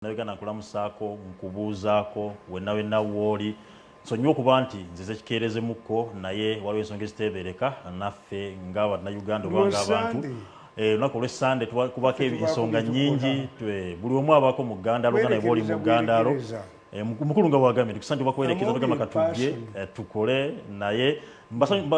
Nabigana nkulamusaako nkubuuzaako wenna wooli nsonyiwa okuba nti nzize kikeereze mukko naye waliwo ensonga eziteebereka naffe ng'Abannayuganda oba ng'abantu olunaku olw'Essande kubako ensonga nnyingi buli omu abaako mu ggandaalo nga naye bw'oli mu ggandaalo mukulu nga bwagambye tukusanye tubakuwerekeza tugamba katujje tukole naye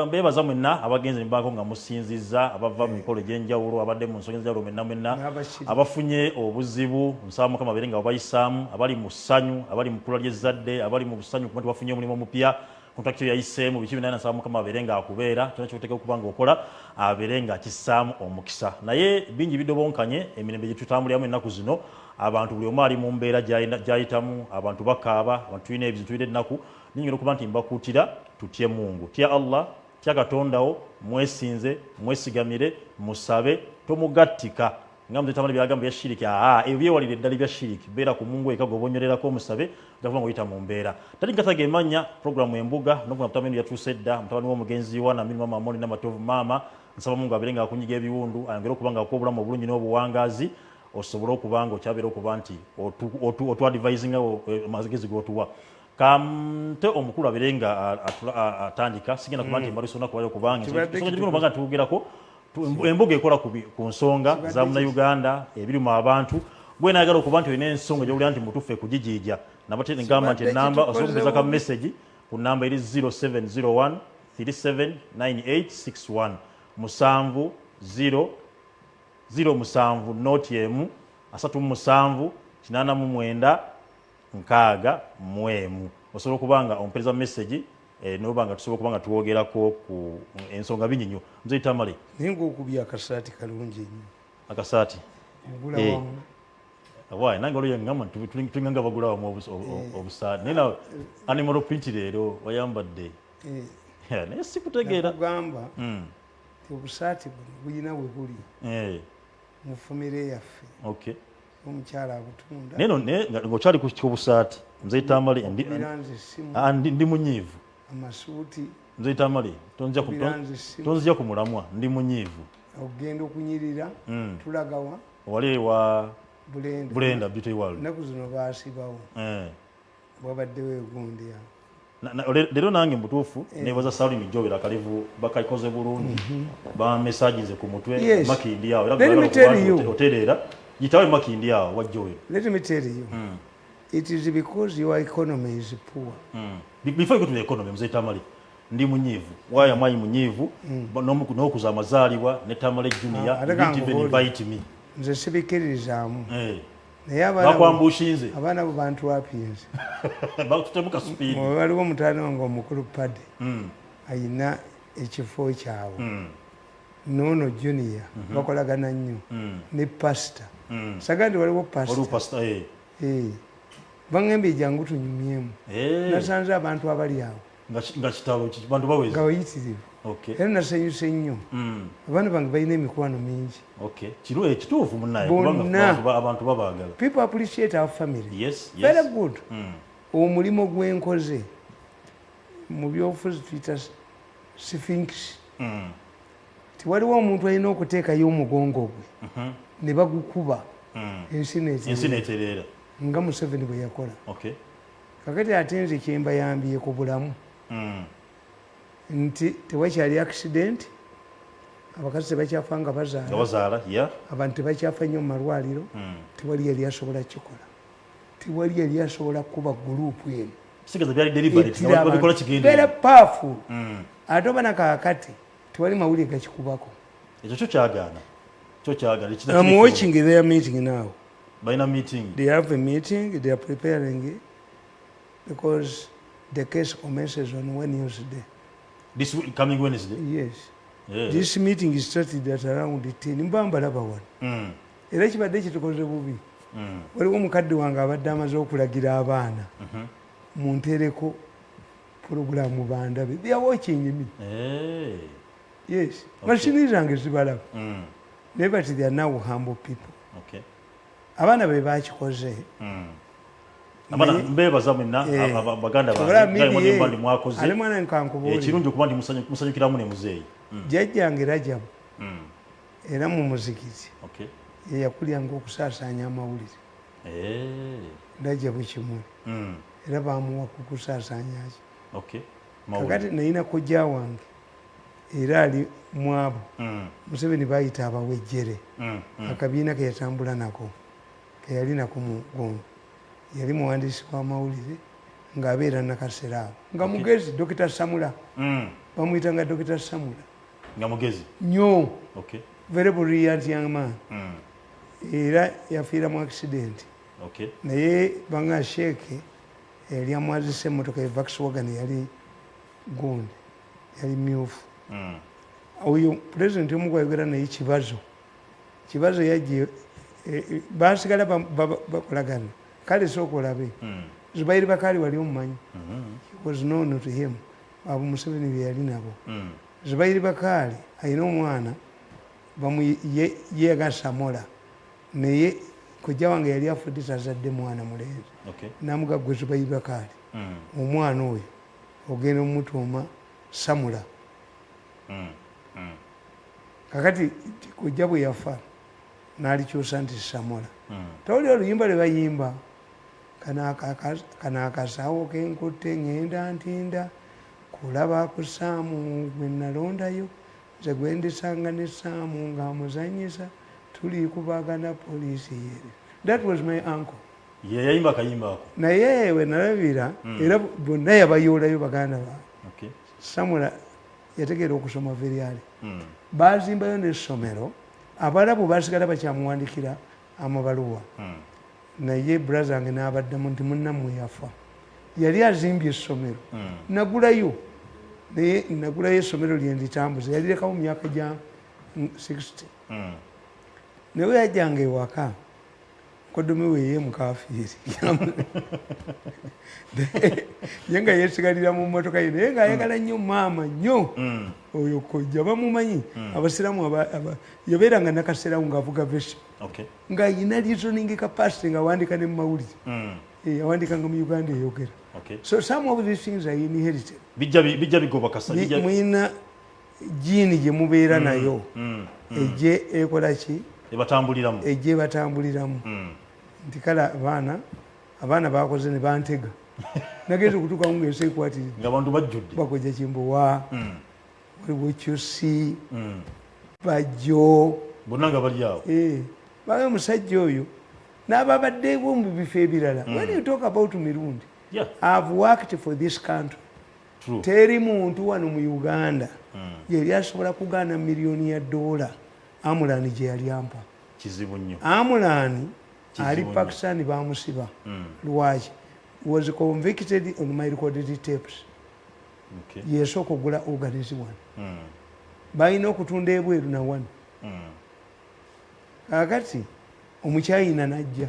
mbeebaza mwenna abagenze ne banko nga musinzizza abava mu mikolo egy'enjawulo abadde mu nsonga ez'enjawulo mwenna abafunye obuzibu nsaba Mukama abeere nga babayisaamu abali mu ssanyu abali mu kkula ly'ezzadde abali mu busanyu kuba nti bafunye omulimu omupya kontrakiti yayiseemu biki byonna nsaba Mukama abeere nga akubeera kyonna ky'oteeka okuba ng'okola abeere nga akissaamu omukisa naye bingi bidobonkanye emirembe gye tutambuliramu ennaku zino abantu buli omu ali mu mbeera gy'ayitamu abantu bakaaba abantu tulina ebizibu tulina ennaku ninyina okuba nti mbakuutira tutye Mungu tya Allah tya Katondawo mwesinze mwesigamire musabe tomugattika nga muzitambula byagamba bya shiriki ebyo byewalire eddala bya shiriki beera ku Mungu eka gobonyererako omusabe gavuga ng'oyita mu mbeera tali nkataga emanya programu embuga n'okuna mutabani yatuuse dda mutabani w'omugenzi wa na mama Amoni n'amatovu maama nsaba Mungu abeere nga akunyiga ebiwundu ayongere okuba nga akuwa obulamu obulungi n'obuwangaazi osobole okuba nga okyabeera okuba nti otwadvisinga amagezi g'otuwa kamte omukulu abeere nga atandika sigenda kuba nti mbalusa olunaku lwali okubanga ensonga gye tugenda tuwogerako embuga ekola ku nsonga za Munnayuganda ebiri mu abantu gwe naagala okuba nti olina ensonga gy'owulira nti mutuufu ekugijiija nabate ngamba nti ennamba osobola okupeza ka message ku nnamba eri 0701 379861 07 noti emu 37 89 nkaaga mwemu osobola okuba nga ompereza message noba nga tusobola okuba nga tuwogerako ku ensonga bingi nnyo nze Tamale ninga okubya akasaati kalungi nnyo akasaati wayi nange olwo yangamba tulinganga bagula wamu obusaati naye na animal print leero wayambadde naye sikutegeera kugamba obusaati buno buyina we buli mu famire yaffe omukyala abutunda naye ng'okyali ku busaati nze Tamale ndi munyiivu amasuuti nze Tamale tonzija ku mulamwa ndi munyiivu okugenda okunyirira tulagawa wali wa Bulenda Beauty World ennaku zino baasibawo bwabaddewo egundi leero nange mutuufu nebaza Salimi Jobera Kalivu bakayikoze bulungi bamesaginze ku mutwe makindi awo otereera gitawe makindi awo wajjoyo. Let me tell you, it is because your economy is poor. Before you go to the economy, mzee Tamale, ndi munyivu. Waya mwayi munyivu, n'okuza amazaalibwa ne Tamale Junior, didn't even invite me. Nze sibikiririzaamu. Bakwambushinze. Abaana bo bantu wapinze. Bakutemuka speed. Waliwo mutaano wange omukulu Padde. Ayina ekifo kyawe. Nono Junior bakolagana nnyo ne pastor. Sagandi waliwo pastor. Bangambye jangu tunyumyemu. Nasanze abantu abali awo. Nga kitalo bantu bawezi. Nga wayitirivu. Okay. Era nasanyuse nnyo. Abaana bange balina emikwano mingi. Okay. Kiro ekituufu munnaye kubanga abantu babaagala. People appreciate our family. Yes. Very good. Omulimo gwenkoze mu byobufuzi tuyita sphinx. Waliwo omuntu alina okuteekayo omugongo gwe ne bagukuba ensi neetereera nga Museveni bwe yakola. Kakati ate nze kyembayambyeko bulamu nti tewakyali accident, abakazi tebakyafa nga bazaala, abantu tebakyafa nnyo mu malwaliro, tewali yali asobola kikola, tewali yali asobola kuba guruupu eno very powerful. Ate oba nakakati tewali mawulire gakikubako. Ekyo kyo kyagaana. I'm watching their meeting now. Baina meeting. They have a meeting, they are preparing it because the case commences on Wednesday. This week, coming Wednesday? Yes. This meeting is started at around 10. Mbambalaba wano. Era kibadde kitukoze bubi. Waliwo omukadde wange abadde amaze okulagira abaana muntereko programu bandabe. They are watching me. Yes. Machine zange zibalaba. But they are now humble people. Abana be bakikoze. Abana mbebaza mwenna abaganda bange bali mwakoze. Ali mwana nkankubuulira. Ekirungi okuba nti musanyukiramu ne muzeeyi. Jjajjange Rajabu. Era mu muzikiti. Yakulyanga okusaasaanya amawulire. ndajja bukimuli era bamuwa kukusaasanyaki kakati nayina kojja wange era ali mwabo Museveni bayita abawejjere akabiina ke yatambula nako ke yali nako mu Gombe yali muwandiisi w'amawulire ng'abeera nakasera awo nga mugezi Dr. Samula bamuyitanga Dr. Samula nga mugezi nnyo very brilliant young man era yafiira mu accident naye banga sheeke yali amwazisa emmotoka ya Volkswagen yali gundi yali myufu oyo pulezidenti omu gwayogera naye kibazo yajje basigala bakolagana kale sooka olabe Zubairi Bakari wali omumanyi was known to him abo Museveni bye yali nabo Zubairi Bakari ayina omwana yeyagala Samola naye kojja wange yali afudde tazadde mwana mulenzi namuga gwe Zubairi Bakari omwana oyo ogenda omutuuma Samula kakati kojja bwe yafa n'alikyusa nti Samola tawuli oluyimba lwe bayimba kana akasawo kenkutte ngenda ntinda kulaba ku Saamu gwe nalondayo nze gwe ndisanga ne Saamu ng'amuzanyisa tuli kubagana poliisi yere. That was my uncle. Yeyayimba kayimba ako. Naye we nalabira era bonna yabayoolayo baganda ba. Samula yategeera okusoma veryali. Baazimbayo n'essomero abalabu baasigala bakyamuwandikira amabaluwa. Naye brother wange n'abaddamu nti munnammwe yafa. Yali azimbye essomero. Nagulayo. Naye nagulayo essomero lye nditambuza. Yalirekawo mu myaka gya 60. Naye yajjanga ewaka. Kodomi we ye mukafiiri. Ye nga yeesigalira mu mmotoka ye naye ng'ayagala nnyo maama nnyo. Oyo kojja bamumanyi. Abasiraamu yabeeranga nakaserawo ng'avuga vesi. Ng'ayina reasoning capacity ng'awandiika ne mu mawulire. Yawandikanga mu Uganda eyogera. So some of these things are inherited. Bijja bigoba kasa. Mwina jiini gye mubeera nayo. Ejje ekola ki? Ebatambuliramu. Ejje batambuliramu. Nti kala abaana bakoze ne bantega. Nageze okutuuka mu ng'ensi ekwatiri. Ng'abantu bajjudde. Bakojja Kimbowa. Waliwo Kyusi. Bajjo. Bonna nga bali awo. Bawe omusajja oyo n'ababaddewo mu bifo ebirala. When you talk about Mirundi, I've worked for this country. Teri muntu wano mu Uganda yali asobola kugaana miliyoni ya $. Amulani gye yali ampa. Kizibu nnyo. Amulani ali Pakistan bamusiba. Lwaki? Was convicted on my recorded tapes. Yesooka okugula organize one. Balina okutunda ebweru na one. Kakati omukyayina najja.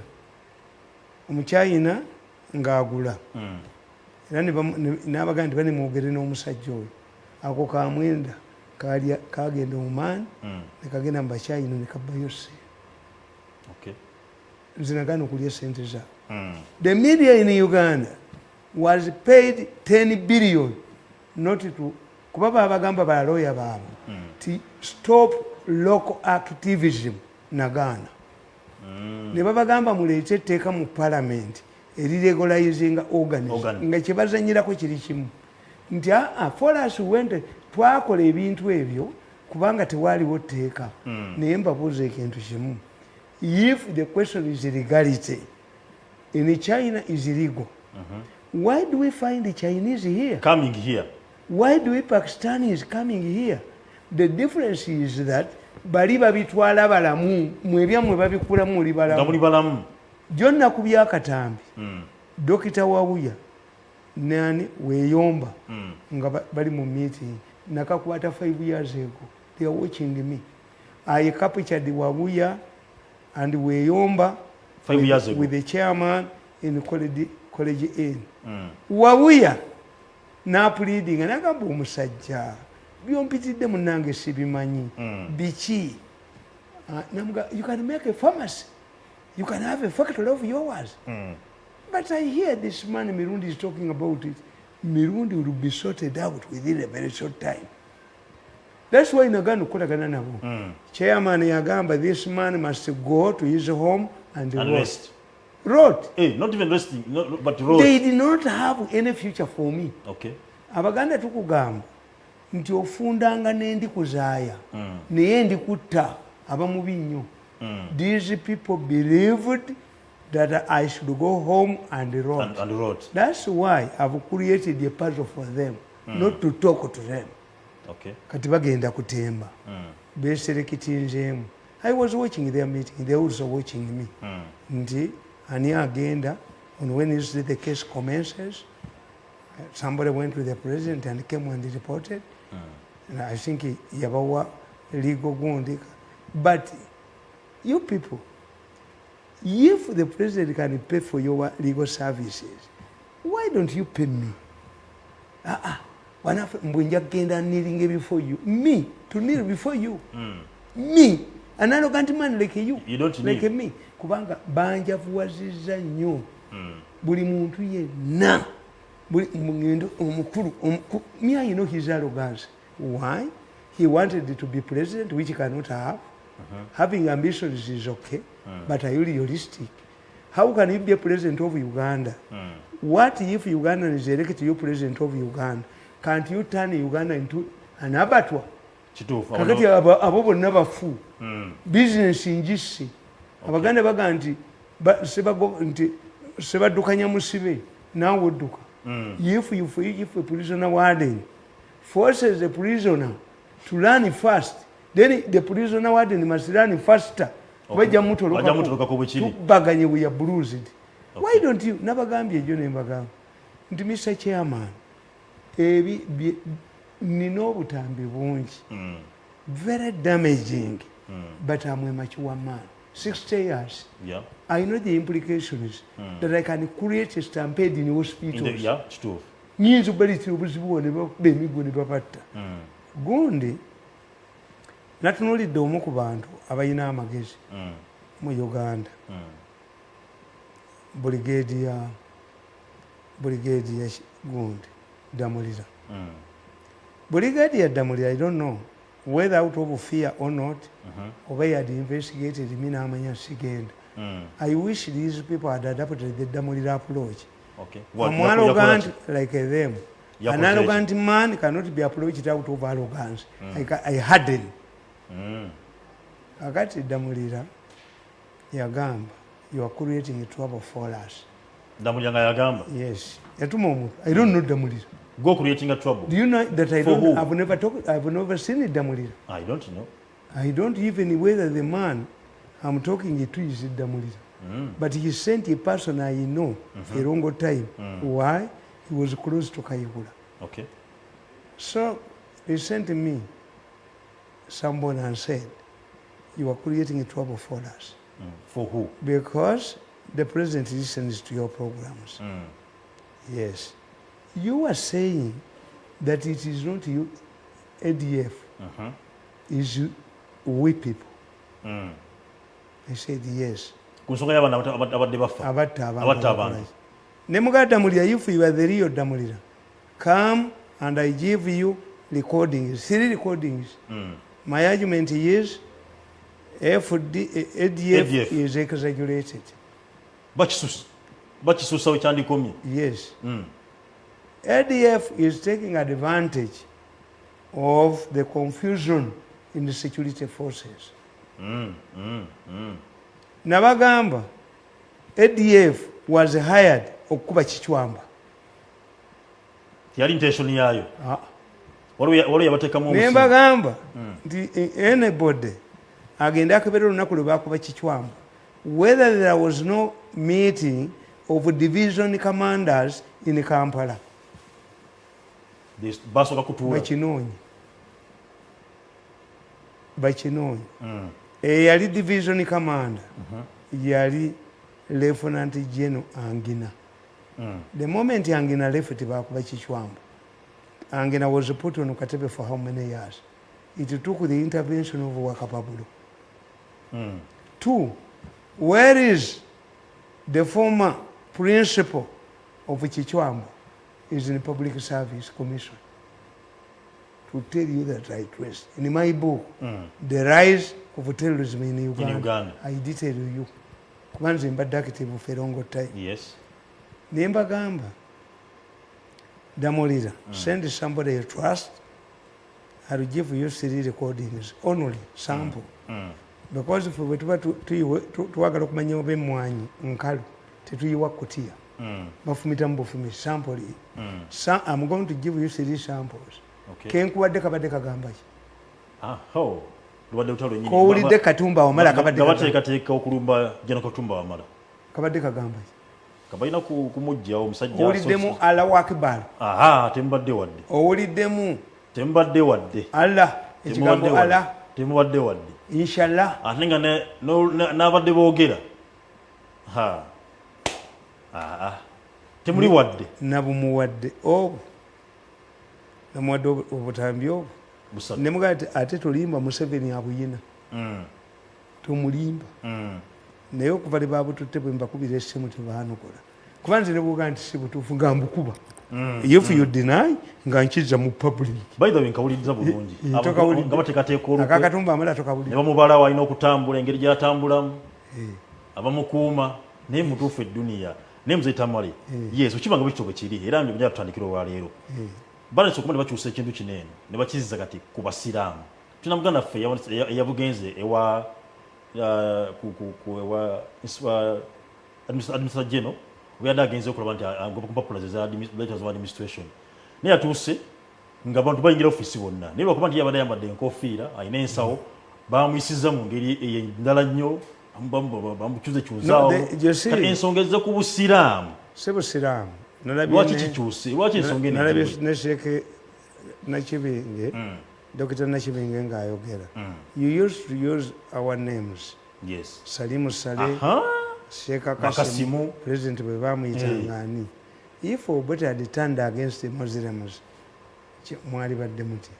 Omukyayina ng'agula. Era n'abagamba nti bane mwogere n'omusajja oyo. Ako kamwenda kagenda omumaani ne kagenda mu bakyayina ne kabbayo ssente. Nze nagaana okulya sente zaabwe. The media in Uganda was paid 10 billion not to kuba babagamba balooya baabwe ti stop local activism nagaana. Ne babagamba muleete etteeka mu parliament eriregulayizinga organism nga kye bazanyirako kiri kimu nti for us wente twakola ebintu ebyo kubanga tewaaliwo tteeka. Naye mbabuuza ekintu kimu, if the question is legality in China is illegal, why do we find the Chinese here coming here? Why do we Pakistanis coming here? The difference is that bali babitwala balamu mwebyammwe babikulamu oli balamu gyonna ku byakatambi. Dokita Wawuya nani Weeyomba nga bali mu meeting nakakwata 5 years ago. They are watching me. I captured Wawuya and Weeyomba 5 years ago with the chairman in college N. Wawuya na pleading nagamba omusajja byompitidde munange sibimanyi biki. You can make a pharmacy. You can have a factory of yours. But I hear this man Mirundi is talking about it. Mirundi will be sorted out within a very short time. That's why nagana okukolagana nabo. Chairman yagamba this man must go to his home and rest. Wrote. Not even resting, but wrote. They did not have any future for me. Okay. Abaganda tukugamba nti ofundanga n'endi kuzaaya naye ndi kutta abamubi nnyo. These people believed that I should go home and wrote. And wrote. That's why I've created a puzzle for them, not to talk to them. Okay. Kati bagenda kutemba. Beserekitinzeemu. I was watching their meeting. They were also watching me. Nti ani agenda on Wednesday the case commences. Somebody went to the president and came and reported. And I think yabawa legal gundi. But you people, if the president can pay for your legal services, why don't you pay me? Mbunja genda kneeling before you. Me, to kneel before you. Me, an arrogant man like you. You don't like need. me. Kubanga banja vuwaziza nnyo. Buli muntu yenna. Buli mungendo omukulu. Me, I know his arrogance. Why? He wanted to be president, which he cannot have. Having ambitions is okay, but are you realistic? How can you be a president of Uganda? What if Uganda is elected you president of Uganda? Can't you turn Uganda into an abattoir? Kakati abo bonna bafu. Business njisi. Abaganda baga nti sebadukanya musibe nawe odduka. If a prisoner warden forces a prisoner to run fast, then the prisoner warden must run faster. Bagya mutoloka baganye we are bruised. Why don't you? Nabagambye ejo ne mbagamba nti Mr. Chairman, nino obutambi bungi, very damaging, but I'm a mature man, 60 years. Yeah. I know the implications that I can create a stampede in hospitals. Yeah, true. Nyinza obaliti obuzibu b'emigo ne babatta. Gundi natunuulidde omu ku bantu abalina amagezi mu Uganda. Brigadier Gundi Damulira. Brigadier Damulira, I don't know whether out of fear or not, or he had investigated me n'amanya sigenda. I wish these people had adopted the Damulira approach. Okay. I'm arrogant like them. An arrogant man cannot be approached out of arrogance. I harden. Akati Damulira yagamba, you are creating trouble for us. Damulira nga yagamba? Yes. Yatuma omuntu. I don't know Damulira. Go creating a trouble. Do you know that I For don't? who? I've never seen Damulira. I don't know. I don't even whether the man I'm talking to is Damulira. But he sent a person I know for a long time. Why? He was close to Kayihura. Okay. So they sent me someone and said, you are creating a trouble for us. For who? Because the president listens to your programs. Yes. You are saying that it is not you, ADF, is we people. I said yes. Kunsonga y'abantu abadde bafa. Abatta abantu. Ne muga Damulira, if you are the real Damulira, come and I give you recordings, 3 recordings. My argument is ADF is exaggerated. Bakisusa ekyandikomye. Yes. ADF is taking advantage of the confusion in the security forces. Nabagamba, ADF was hired okukuba Kichwamba. Yali intention yayo. Waliwo yabateekamu omusingi. Nembagamba nti anybody agenda akebera olunaku lwe bakuba Kichwamba, whether there was no meeting of division commanders in Kampala. Basooka kutuula. Bakinoonyi. Yali division commander. Yali Lieutenant General Angina. The moment Angina left bakuba Kichwamba, Angina was put on Katebe for how many years? It took the intervention of Wakapabulu. 2, where is the former principal of Kichwamba? Is in the Public Service Commission. To tell you that I traced. In my book, The Rise of Terrorism in Uganda, I detail you. kuba nze mbadde active for a long time. Yes. Ne mbagamba Damolira, send somebody you trust. I'll give you 3 recordings only sample. Because if we tuwagala okumanya oba emmwanyi nkalu tetuyiwa kutiya bafumita mubufumi sample. I'm going to give you 3 samples. Kenkuwadde kabadde kagamba ki? Kowulidde Katumba Wamala gabateekateeka okulumba Jana Katumba Wamala kabadde kagamba ki? Kabalina kumujja omusajja. Owuliddemu Allahu Akbar. Tembadde wadde. Owuliddemu tembadde wadde. Allah ekigambo Allah tembadde wadde. Inshallah. Ate nga n'abadde boogera temuli wadde. Nabumuwadde namuwadde obutambi obwo. Nemugaa ate tolimba Museveni abuyina. Tomulimba. Naye okuva ne babututte bwe mbakubira essimu tebaanokola. Kuba nze ne buuga nti si butuufu nga mbukuba. If you deny nga nkiza mu public. By the way nkawuliriza bulungi. Nga bateekateeka olukwe. Akatumba Wamala tokawuliriza. Ne bamubala walina okutambula engeri gy'atambulamu. Abamukuuma naye mutuufu edduniya. Naye Mzee Tamale. Yes, okibanga bwekityo bwe kiri era nbyo byatutandikira olwaleero. Baletse okuba ne bakyusa ekintu kinene ne bakizza kati ku basiraamu. Tuna muganda ffe eyabugenze ewa administrator general we had agenze okulaba nti agopopularize letters of administration naye atuuse nga abantu bayingira ofisi bonna naye bakuba nti yabadde ayambadde enkofiira ayina ensawo bamuyisiza mu ngeri endala nnyo bamukyuzekyuzaawo kati ensonga ezze ku busiraamu si busiraamu. Lwaki kikyuse? Lwaki ensonga eno? Nalabye ne Sheikh Nakibinge, Dr. Nakibinge ng'ayogera. You used to use our names. Yes. Salimu Saleh, Sheikh Kasimu, President bwe baamuyitanga ani. If Obote had turned against the Muslims, mwali badde muti.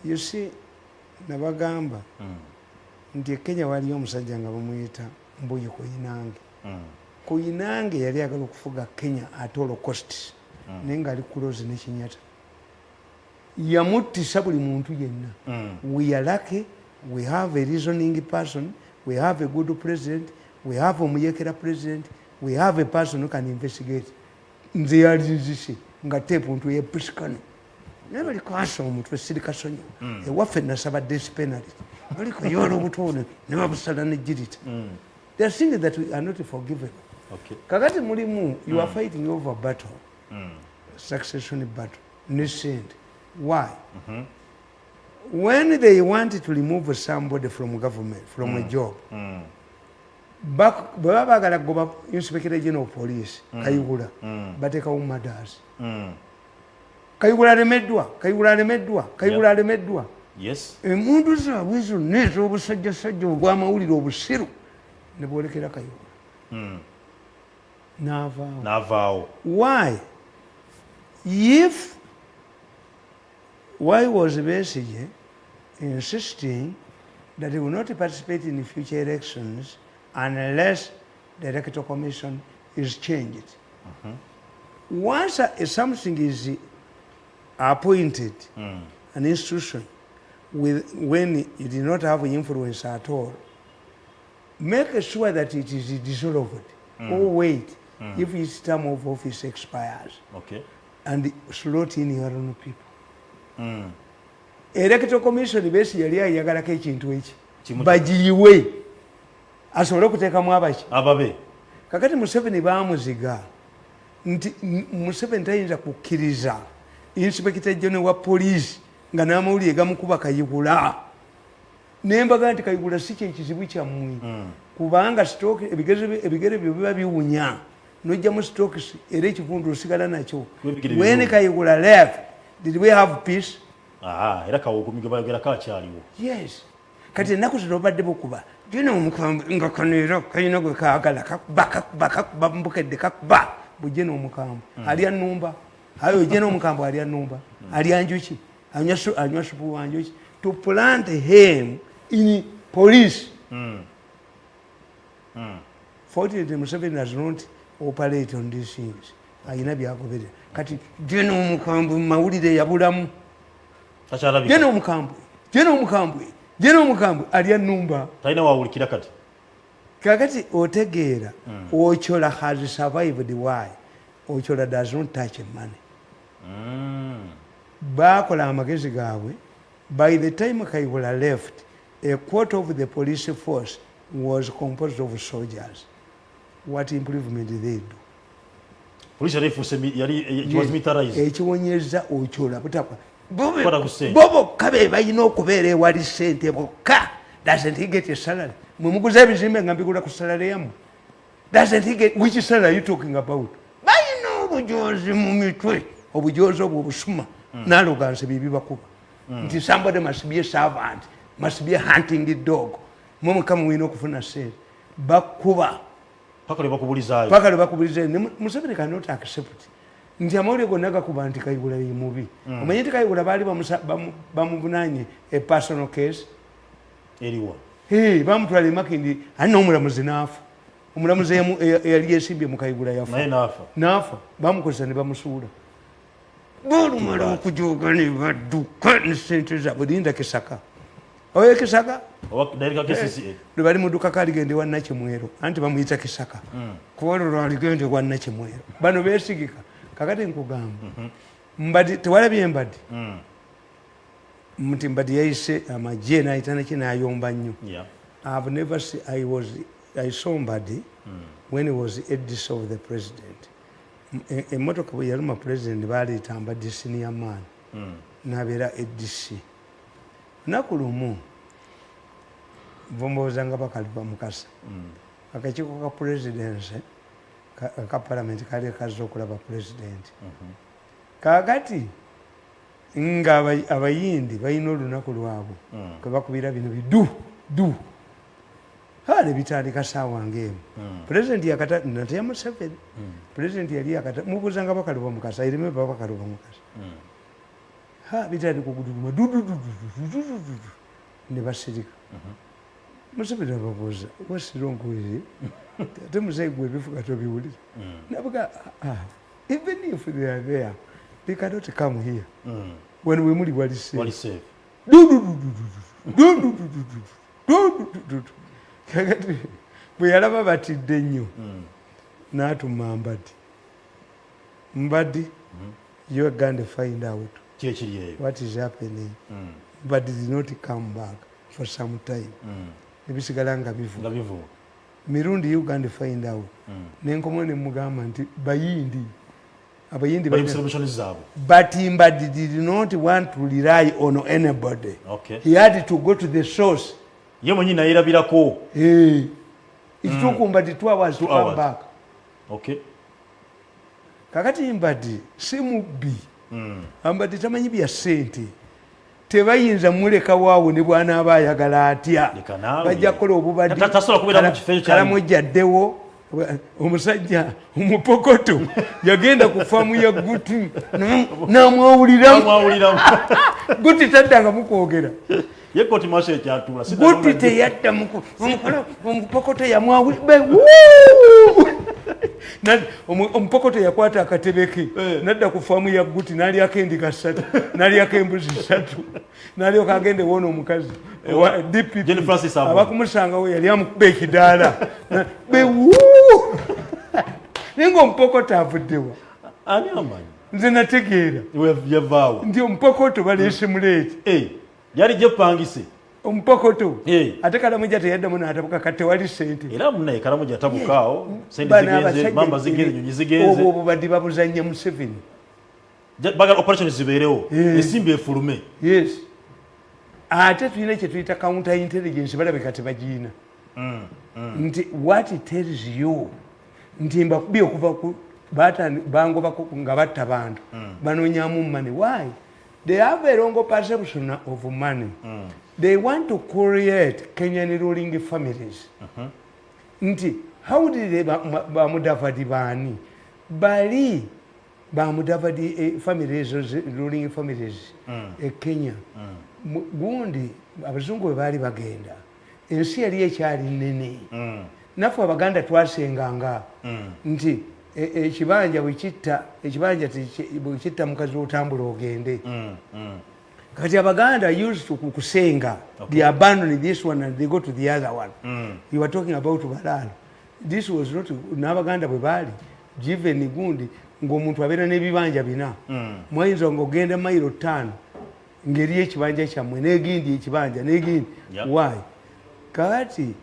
You see, nabagamba nti Kenya waliyo omusajja nga bamuyita Mbuyi Koinange. Koinange yali agala okufuga Kenya at all costs. Naye ng'ali close ne Kenyatta. Yamuttisa buli muntu yenna. We are lucky, we have a reasoning person, we have a good president, we have a Omuyekera president, we have a person who can investigate. Nze yalizise nga teepu ntu yepusikano. Naye baliko asa omutwe sirikasonyo. Ewaffe nasaba death penalty. Baliko yoola obutoone ne babusala ne jirita. There are things that we are not forgiven. Kakati mulimu, you are fighting over a battle, succession battle, nascent. Why? When they wanted to remove somebody from government, from a job, baba bagala goba Inspector General of Police, Kayihura, batekawo murders. Kayihura aremeddwa. Yes. Emundu zaabwe zonna ez'obusajjasajja obw'amawulire obusiru ne boolekera Kayihura. Navao. Why? Why was Besigye insisting that he will not participate in future elections unless the Electoral Commission is changed? Once something is appointed, an institution, when you do not have influence at all, make sure that it is dissolved. Or wait, if his term of office expires, and slot in your own people. Electoral Commission base yali ayagalako ekintu eki bagiyiwe asobole okuteekamu ababe. Kakati Museveni baamuziga nti Museveni tayinza kukkiriza Inspector General wa poliisi nga n'amawulire gamukuba Kayihura. Nembaga nti Kayihura si kyekizibu kyammwe kubanga ebigere byo biba biwunya n'ojjamu stokes era ekivundu osigala nakyo. When Kayihura left, did we have peace? Era kawogumiga bayogera kakyaliwo. Yes. Kati ennaku zino obadde bukuba gino omukambwe nga kano kalina gwe kaagala kakuba mbukedde kakuba bujje n'omukambwe alya nnumba. Ayo je n'omukambwe alya nnumba alya njuki anywa supu wa njuki. To plant him in police. Fortunately, Museveni does not operate on these things. Ayina byagoberera. Kati je n'omukambwe mawulire yabulamu. Je n'omukambwe alya nnumba. Talina wawulikira kati. kakati otegeera Ochola has survived. Why? Ochola does not touch money. Bakola amagezi gaabwe. By the time Kayihura left, a quarter of the police force was composed of soldiers. What improvement did they do? Police was militarized. Ekiwonyeza Ochola butapa. Bobo kabe bayina okubeera ewali ssente bokka. Doesn't he get a salary? Mumuguza ebizimbe nga mbigula ku salary yamu. Doesn't he get, which salary are you talking about? Bayina obujozi mu mitwe. Obujozi obwo obusuma. Naloganse bibi bakuba. Nti somebody must be a servant, must be a hunting dog. Mumu kama wino okufuna ssente. Bakuba. Paka lebakubulizayo. Museveni cannot accept. Nti amawulire gonna gakuba nti Kayihura ye mubi. Omanyi nti Kayihura baali bamuvunanye a personal case. Eriwa. Bamutwala Makindi ali n'omulamuzi n'afa. Omulamuzi yali yesimbye mu Kayihura yafa. Naye n'afa. Bamukozesa ne bamusuula. Bolumala okujoga ne badduka ne ssente zaabwe linda Kisaka. Oyo Kisaka? Dereka KCCA. Bali mu dduka kaligende wa Nakimwero. Anti bamuyita Kisaka. Kuwalo lwaligende wa Nakimwero. Bano beesigika. Kakati nkugamba. Mbadi tewalabye Mbadi. Muti Mbadi yayise amagye n'ayita ki n'ayomba nnyo. I've never seen, I saw Mbadi when he was ADC of the president. Emmotoka bwe yaluma president baaleeta Mbadi senior man n'abeera ADC. Lunaku lumu bombooza nga Bakaliba Mukasa akakiiko ka presidency ka parliament kali kazze okulaba president. Kaakati nga abayindi balina olunaku lwabwe kwe bakubira bino bidu ne bitandika saawa ng'emu. President yakata nate ya Museveni. President yali yakata mubuuza nga Bakaliba Mukasa ireme Bakaliba Mukasa. Bitandika okududuma ne basirika. Museveni ababuuza what's wrong with you? Ate muzeyi gwe ebifuga tobiwulira. Nabuga even if they are there they cannot come here when we muli wali safe. Kakati bwe yalaba batidde nnyo n'atuma Mbadi you are going to find out what is happening. But did not come back for some time. Nebisigala nga bivu. Mirundi you going to find out. Nenkomo ne mugamba nti abayindi but Mbadi did not want to rely on anybody. Okay. He had to go to the source. Ye mwenye nayirabirako. It took Mbadi 2 hours to come back. Okay. Kakati Mbadi si mubbi. Mbadi tamanyi bya ssente. Tebayinza muleka waawo ne bwana abayagala atya. Bajja kola obubadi. Tasobola kubeera mu kifo ekyo. Kalamojjaddewo omusajja omupokoto yagenda ku faamu ya Guti n'amwawuliramu. Guti taddanga mukwogera. Ye koti mashe kyatula. Guti teyadda omupokoto yamwawulira. Omupokoto yakwata akatebe ke nadda ku faamu ya Guti n'alyako endiga 3 n'alyako embuzi 3 n'alyoka agende woona omukazi DPP abakumusangawo yali amukuba ekidaala naye ng'omupokoto avuddewa. Ani amanyi? Nze nategeera nti omupokoto baleese muleeti yali gyepangise omupokoto ate Kalamojja teyaddamu n'atabuka kati tewali ssente. Era munaye Kalamojja atabukaawo ssente zigenze mamba zigenze nyonyi zigenze obwo obubadde babuzannya Museveni bagala operation zibeerewo esimbi efulume. Yes. Ate tulina kye tuyita counter intelligence balabika tebagiina. Nti what it tells you nti mbakubye okuva ku bangoba nga batta bantu banoonyaamu money. Why? They have a wrong perception of money. They want to create Kenyan ruling families. Nti how did they bamudavadi bani? Bali bamudavadi families, ruling families Kenya. Gundi abazungu bwe baali bagenda ensi yali ekyali nnene. Naffe Abaganda twasenganga nti ekibanja bwe kitta mukazi w'otambula ogende. kati abaganda used to kusenga. They abandon this one and they go to the other one. You were talking about balalo. This was not n'abaganda bwe bali given gundi ng'omuntu abeera n'ebibanja bina mwayinza ng'ogenda mayiro 5 ngeri ekibanja kyammwe n'egindi ekibanja n'egindi why kati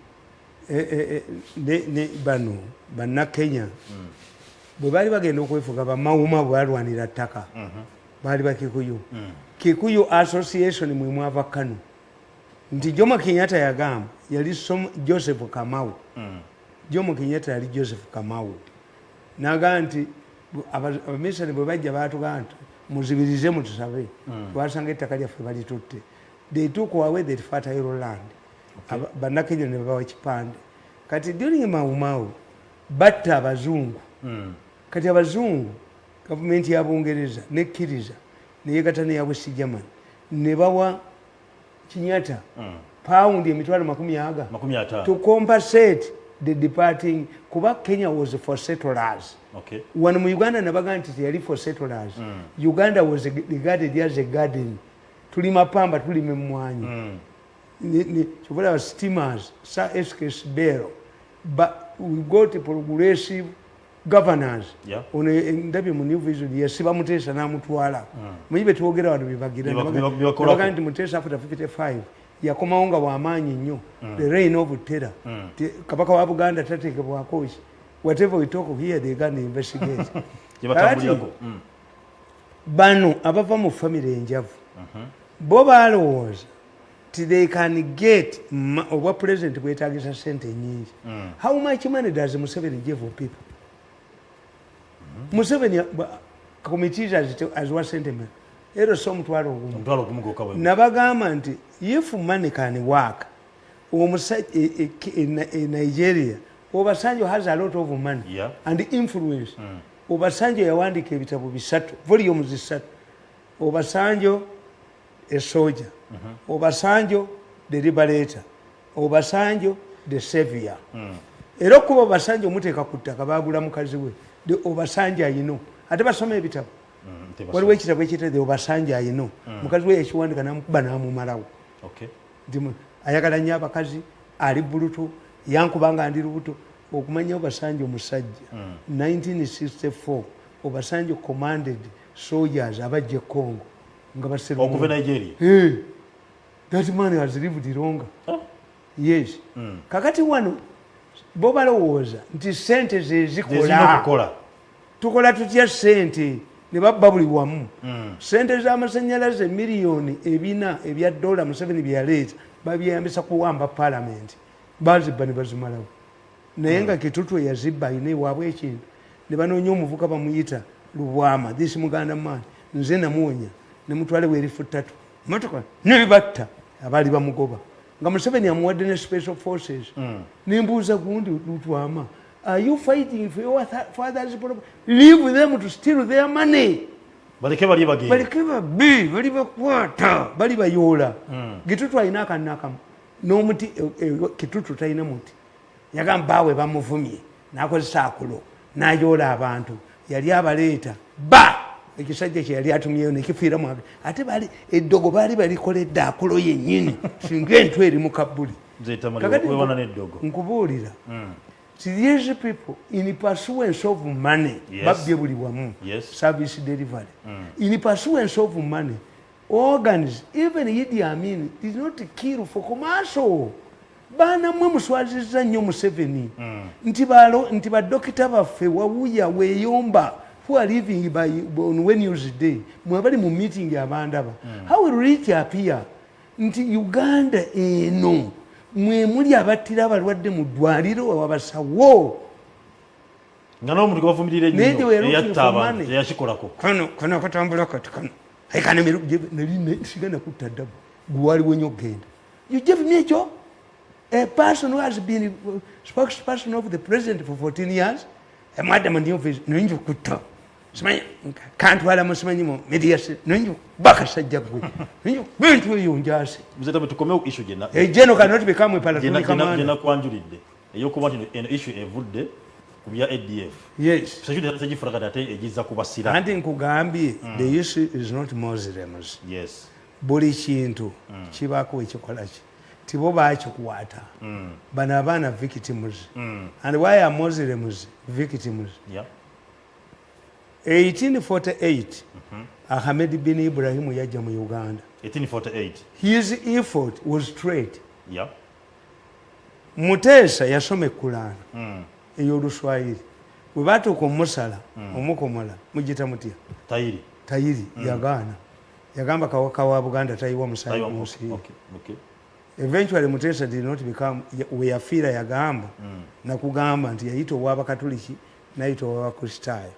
bano bannakenya bwe baali bagenda okwefuga bamawuma bwe balwanira ttaka baali bakikuyu kikuyu association mwe mwava Kano nti Jomo Kenyatta yagamba yali Joseph Kamau Jomo Kenyatta yali Joseph Kamau naga nti abamisani bwe bajja baatugaa nti muzibirize mutusabe twasanga ettaka lyaffe balitutte they took away the fertile land bannakenya ne babawa ekipande kati during Mau batta abazungu kati abazungu gavumenti ya Bungereza nekkiriza neyegatta neya West Germany ne bawa Kenyatta pound emitwalo 50 to compensate the departing kuba Kenya was for settlers. Okay. When Uganda nabaga nti yali for settlers. Uganda was regarded as a garden. Tulima pamba tulime mwanyi. Ni chobola steamers sa SKS Bero. But we got progressive governors. Yeah. On ndabi mu new vision yasiba mutesa na mutwala. Muyibe tuogera wano bibagira nabaga nti mutesa after 55. Yakomaonga wa amanyi nnyo the reign of terror kabaka wa Buganda tatekebwako ki whatever we talk here they can investigate bano abava mu family enjavu bo balowooza ti they can get oba president bwetagisa sente nyingi how much money does Museveni give people Museveni committees as what sentiment ero so mutwalo gumu nabagamba nti if money can work in Nigeria Obasanjo has a lot of money and influence Obasanjo yawandika ebitabo bisatu volumes zisatu Obasanjo a soldier Obasanjo the liberator Obasanjo the savior era kuba Obasanjo muteeka ku ttaka baagula mukazi we the Obasanjo ayino ate basoma ebitabo waliwo ekitabo ekiyitibwa the Obasanjo ayino mukazi we yakiwandika namukuba namumalawo ayagala nnyo abakazi ali buluto yankubanga ndi lubuto okumanya Obasanjo musajja 1964 Obasanjo commanded soldiers abajje Congo nga basero okuva Nigeria that man has lived longer yes kakati wano bo balowooza nti sente zezikola tukola tutya sente ne babba buli wamu sente z'amasannyalaze miliyoni 4 ebya dola Museveni byaleeta babyeyambisa kuwamba parliament bazibba ne bazimalawo naye nga Kitutu yazibba ayina ewaabwe ekintu ne banoonya omuvuka bamuyita Lubwama this muganda maani nze namuwonya ne mutwale weerifu 3 motoka nebibatta abaali bamugoba nga Museveni amuwadde ne special forces nembuuza gundi Lutwama are you fighting for your father's problem? Leave them to steal their money. Baleke bali bagenda. Baleke babi, bali bakwata, bali bayola. Kitutu ayina akanakamu. N'omuti Kitutu talina muti. Yagamba bawe bamuvumye. N'akozesa akulo. N'ayola abantu. Yali abaleeta. Ba! Ekisajja kye yali atumyeyo ne kifiira mu ate bali eddogo baali balikoledde akulo yennyini. Singa entwe eri mu kabbuli. Wewana n'eddogo. Nkubuulira. These people in pursuance of money, service delivery. In pursuance of money, organs, even Idi Amin, did not kill for commercial. Bana mwe muswaziza nnyo Museveni. Nti ba dokita baffe wawuya weyomba who are living by on Wednesday. Mwe bali mu meeting abandaba. How will it appear? Nti Uganda eno. Mwe muli abattira abalwadde mu ddwaliro ababasawo nga n'omuntu gwavumirira ennyo eyatta abantu teyasikolako kano akatambula kati kano aikana nali sigenda kutta ddabu gwaliwo nnyo ogenda you give me ekyo a person who has been spokesperson of the president for 14 years mwadama ndi office noyinza okutta simanyi kantwala musimanyi mu media noyinza bakasajja gwe noyinza bintu eyo njase muzeta tukomeo issue gena general cannot become a parliamentary commander gena kwanjulidde eyokuba nti eno issue evudde kubya ADF yes sajudi tajifuraga ate ejiza kubasira anti nkugambye the issue is not Muslims yes buli kintu kibaako ekikola ki tibo bakikwata bano abaana victims and why are Muslims victims 1848 Ahmed bin Ibrahim yajja mu Uganda 1848 his effort was straight Muteesa yasoma Quran ey'Oluswayiri bwe batuuka omusala omukomola mugita mutya tayiri yagaana yagamba kawaka wa Buganda tayiwa musayi munsi eventually Muteesa did not become weyafiira yagamba nakugamba nti yayita ow'Abakatuliki nayita ow'Abakristaayo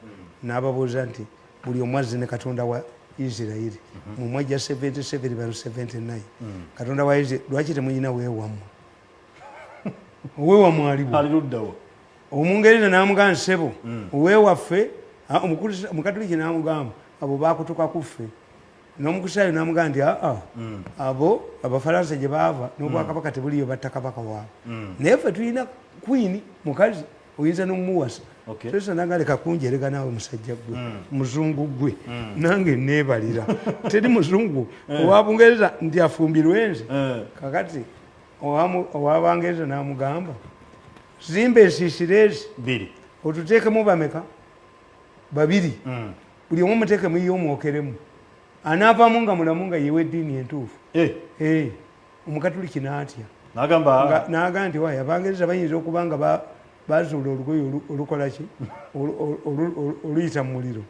n'ababuuza nti buli omwazzi ne Katonda wa Isirayiri mu mwajja 77 bano 79 Katonda wa Isirayiri lwaki temuyina weewammwe oweewammwe aliwo Omungereza n'amugamba ssebo oweewaffe Omukatuliki n'amugamba abo baakutuka kuffe n'Omukristaayo n'amugamba nti abo Abafalansa gye baava n'Obwakabaka tebuliyo batta kabaka waabwe naye ffe tulina kwini mukazi oyinza n'omumuwasa Teesa nanga leka kunjerega naawe musajja gwe muzungu gwe nange neebalira teri muzungu owa-Bungereza nti afumbirwe nze kakati owa-Bangereza n'amugamba zimba ensiisira ezi otuteekemu bameka babiri buli omu muteekemu ye omwokeremu anaavaamu nga mulamu nga yewa eddiini entuufu Omukatuliki n'atya n'agamba nti waaya Abangereza bayinza okuba nga bazuula olugoye olukola ki oluyita mu muliro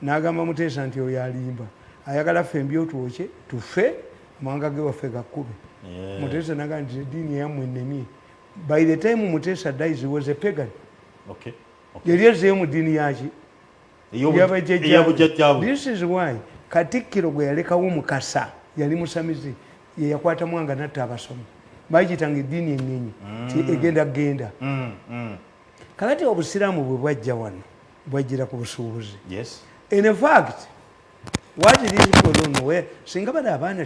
n'agamba Muteesa nti oyo alimba ayagala ffe mbyotwoke tufe amawanga ge waffe gakkube Muteesa n'agamba nti eddiini eyammwe ennemye by the time Muteesa dies he was a pagan yali ezzeeyo mu ddiini yaki this is why Katikkiro gwe yalekawo Mukasa yali musamizi ye yakwata Mwanga natta abasomi bayitanga eddiini engenyi ti egenda kakati obusiraamu bwe bwajja wano bwajjira ku busuubuzi in fact what it is people don't know where singa bali abaana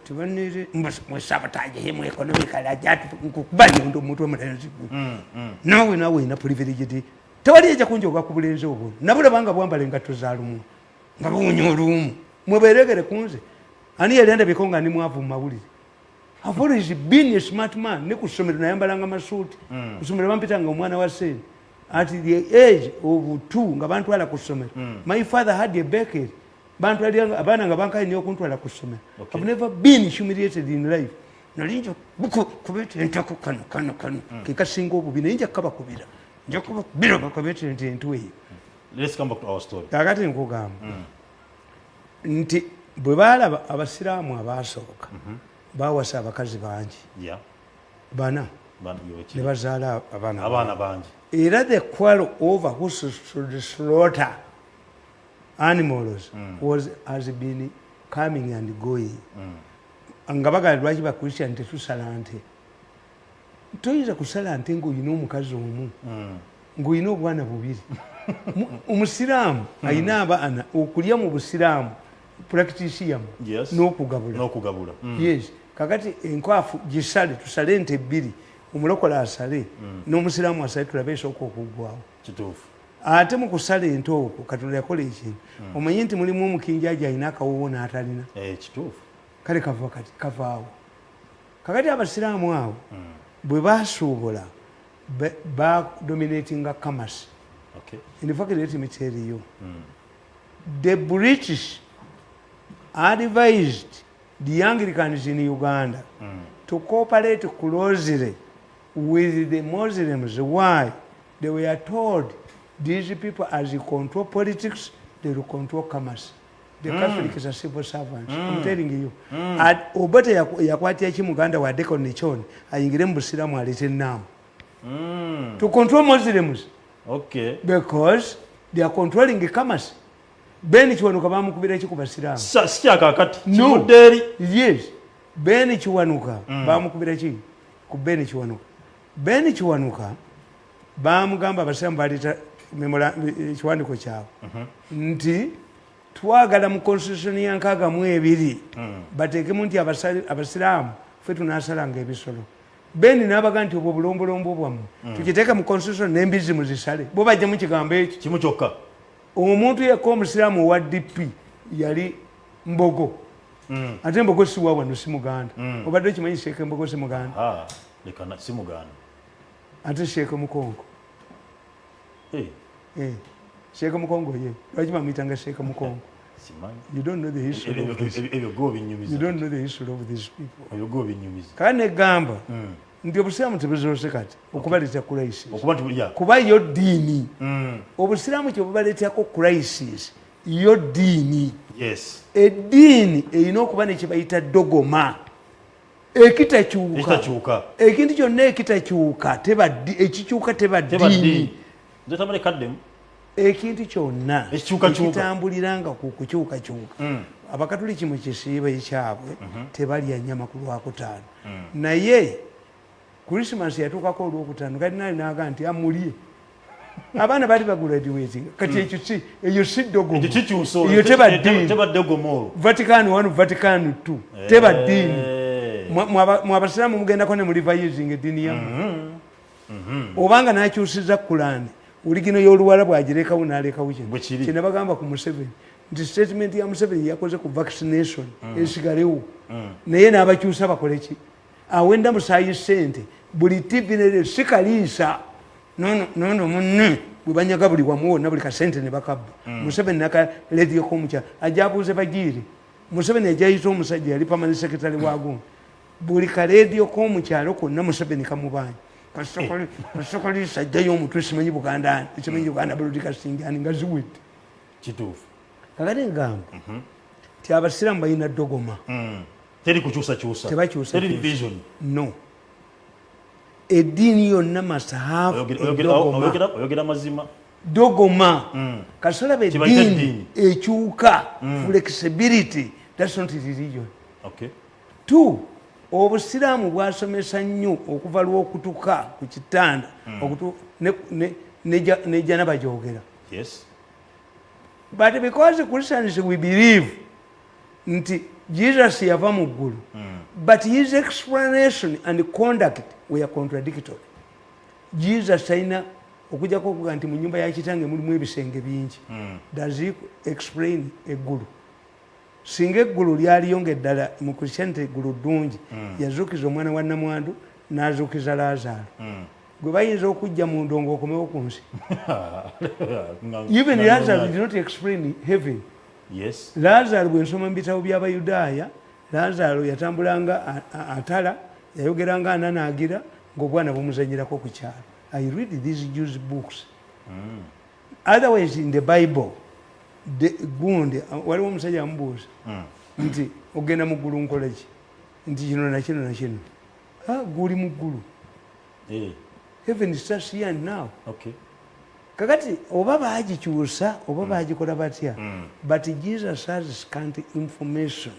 tibanire mwesabotage ye mu economical ajatu nkubali ndo mutwe mulenzi nawe ina privilege tewali eja kunjoga ku bulenzi obwo nabula banga bwambale engatto za lumu nga bunyo olumu mweberegere kunze ani yalienda bikonga ndi mwavu mawulire I've always been a smart man ne kusomera nayambalanga masuuti kusomera bampitanga omwana wa sene at the age of 2 nga bantwala kusomera my father had a bakery bantu abana nga bankaye nyo kuntwala kusomera I've never been humiliated in life nalinjo buko kubete ntako kano kikasinga obubi ninja kaba kubira nja kuba biro bakabete ntwe. Let's come back to our story. Kakati nkugamba nti bwe balaba abasiraamu abasooka bawasa abakazi bangi bana ne bazaala abaana bangi era the quarrel over who should slaughter animals has been coming and going nga bagala lwaki bakristian tetusala nte toyinza kusala nte ng'olina omukazi omu ng'olina obwana bubiri omusiraamu alina abaana okulya mu busiraamu practisiamu n'okugabula yes kakati enkwafu gisale tusale ente bbiri omulokola asale n'omusiraamu asale tulabe esooka okuggwawo kituufu ate mu kusala ente okwo Katonda yakola ekintu omanyi nti mulimu omukinjaaji alina akawoowo n'atalina kituufu kale kavaawo kakati abasiraamu abo bwe basuubola badominatinga commerce. In fact, let me tell you, the British advised the Anglicans in Uganda to cooperate closely with the Muslims. Why? They were told these people, as you control politics, they will control commerce. The Catholics are civil servants. I'm telling you. At Obote yakwati ya Muganda wa Deacon Nichoni, ayingire mu Busiramu alete namu. To control Muslims. Okay. Because they are controlling the commerce. Ben Chiwanuka bamukubira ki ku Basiramu. Sikyaka kati. No. Yes. Ben Chiwanuka bamukubira ki ku Ben Chiwanuka. Ben Chiwanuka bamugamba Abasiramu balita kiwandiiko kyabwe nti twagala mu constitution ya 62 bateekemu nti abasiraamu ffe tunaasalanga ebisolo. Ben n'abaga nti obwo bulombolombo bwammwe tukiteeka mu constitution n'embizi muzisale bo bajja mu kigambo ekyo kimu kyokka. omuntu yekka omusiraamu owa DP yali Mbogo ate Mbogo si wa wano si Muganda obadde okimanyi Sheikh Mbogo si Muganda lekana si Muganda ate Sheikh Mukongo Sheikh Mukongo ye lwaki bamuyitanga Sheikh Mukongo you don't know the history of this. You don't know the history of these people kane gamba nti obusiraamu tebuzose kati okubaleeta crisis kuba yo ddiini obusiraamu kye bubaleetako crisis yo ddiini eddiini erina okuba nekibayita dogoma ekitakyuka ekintu kyonna ekitakyuka ekikyuka teba ddiini ekintu kyonna ekitambuliranga ku kukyukakyuka abakatuliki mu kisiiba ekyabwe tebalya nnyama ku lwakutaano naye Christmas yatuukako olwokutaano kardinaali n'aga nti amulye abaana baali bagraduating kati ekyo si eyo si dogoma eyo teba ddiini Vatican 1 Vatican 2 teba ddiini mwabasiraamu mugendako ne mulivayizing eddiini yammwe obanga n'akyusiza kulani oligino y'oluwalabu agirekawo n'alekawo kino kye nabagamba ku Museveni nti statement ya Museveni yakoze ku vaccination esigalewo naye n'abakyusa bakoleki awenda musaayi ssente buli TV ne sikaliisa nono munne bwe banyaga buli wamu wonna buli kasente ne bakabba Museveni naka radio komukyalo ajabuuze bagiire Museveni ajayita omusajja yali permanent secretary waago buli ka radio komukyalo konna Museveni kamubanja kasokoliisa ajjayo omutwe simanyi Buganda simanyi Uganda broadcasting ani nga ziwedde kituufu kakati ngamba ti abasiraamu balina dogoma teri kukyusakyusa tebakyusa division no eddiini yonna must have oyogera mazima dogoma kasolaba eddiini ekyuka flexibility that's not religion two obusiraamu bwasomesa nnyo okuva lw'okutuka ku kitanda nejja nabajogera but because Christians we believe nti Jesus yava mu ggulu but his explanation and conduct were contradictory. Jesus alina okujjako okuga nti mu nnyumba ya kitange mulimu ebisenge bingi does he explain eggulu singa eggulu lyaliyo ng'eddala mu Christianity eggulu ddungi yazuukiza omwana wa Namwandu n'azuukiza Laazaalo gwe bayinza okujja mu ndongo okomewo ku nsi even Lazarus did not explain heaven. Lazarus bwe nsoma mu bitabo by'Abayudaaya Lazarus yatambulanga atala yayogeranga ananaagira ng'obwana bumuzanyirako ku kyalo. I read these Jews books otherwise in the Bible gundi waliwo omusajja amubuuza nti ogenda mu ggulu nkola ki nti kino nakino nakino guli mu ggulu heaven starts here and now kakati oba baagikyusa oba baagikola batya but Jesus has scant information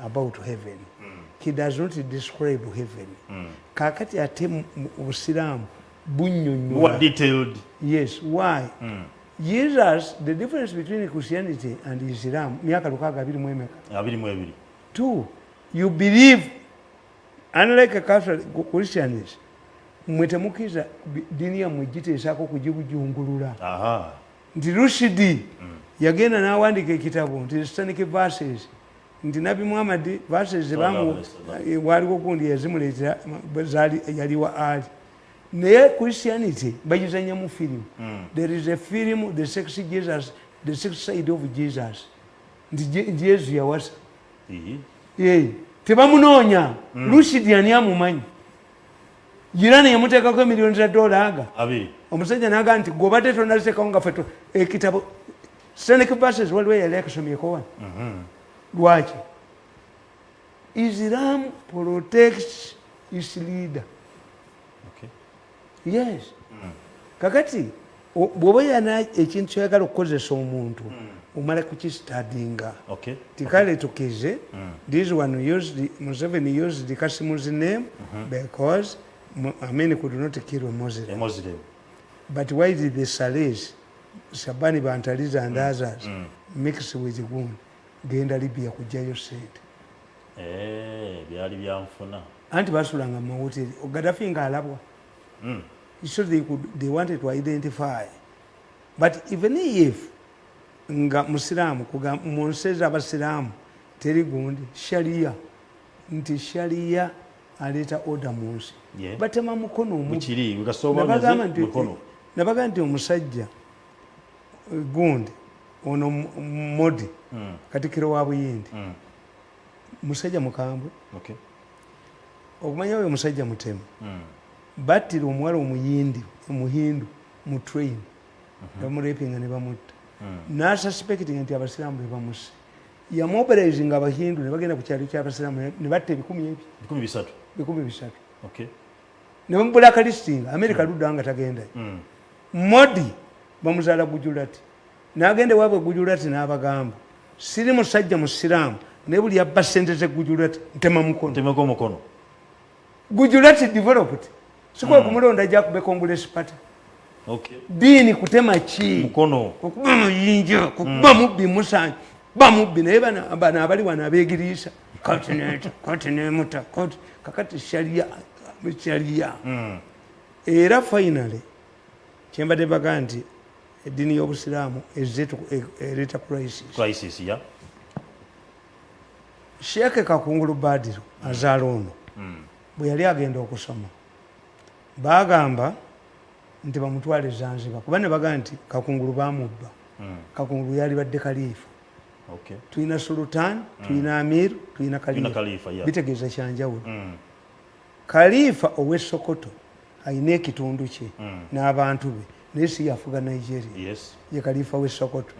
about heaven. He does not describe heaven. Kakati ate obusiraamu bunnyonnyola detailed. Yes, why? Jesus, the difference between Christianity and Islam, myaka 622. Two, you believe, unlike a Catholic Christians, mwetemukiza dini ya mwejiteesako kugibujungulula. Nti Rushdi yagenda n'awandiika ekitabo nti Satanic verses nti Nabi Muhammad verses waliwo gundi yazimuleetera yaliwa ali. Naye Christianity bagizanya mu film. There is a film, the sex Jesus, the sex side of Jesus. Nti Yesu yawasa. Tebamunoonya. Rushdi ani amumanyi. Jirani yamuteekako $1,000,000 aga. Omusajja n'aga nti gobadde tonaziteekawo nga ffe ekitabo Satanic verses waliwo yali akasomyeko wano. Lwaki? Islam protects its leader. Yes. Kakati bw'oba yana ekintu kyoyagala okukozesa omuntu omala kukistadinga. Tikale tukize this one Museveni used Kasimu's name because Amen could not kill a Muslim. But why did the Saleh, Shabani Bantaliza and others mix with the wound? Genda Libya kujayo sente. Byali byamfuna. Anti basulanga mu hoteli. Gaddafi nga alabwa. So they wanted to identify. But even if nga Muslimu kuga monseza abasiramu teri gundi sharia nti sharia aleta order mu nsi batema mukono mukiri ugasobanyaze mukono nabaga nti omusajja gundi ono Modi katikiro wa Buyindi musajja mukambwe okumanya oyo musajja mutemu battira omuwala omuyindi omuhindu mu train bamurepinga ne bamutta n'asuspecting nti abasiraamu be bamusse yamobilizing abahindu ne bagenda ku kyalo ky'abasiraamu ne batta 300 ne bamubulakalisting America ludda nga tagenda Modi bamuzaala Gujulati n'agenda waabwe Gujulati n'abagamba siri musajja musiraamu ne buli abba ssente ze Gujulati ntema mukono Gujulati developed sikuwa kumulonda ajja kube Congress party dini kutema chi mukono okuba muyinja kuba mubbi musanyi ba mubbi naye bana abali wana abeegiriisa continent kakati sharia era finally kyembadde baga nti eddiini y'obusiraamu ereeta crisis ya Sheikh Kakungulu Badru azaala ono bwe yali agenda okusoma bagamba nti bamutwale Zanzibar kuba ne baga nti Kakungulu bamubba Kakungulu yali badde kalifa tuyina sultan tuyina amir tuyina kalifa bitegeeza kyanjawulo kalifa ow'e Sokoto ayina ekitundu kye n'abantu be naye si yafuga Nigeria ye kalifa w'e Sokoto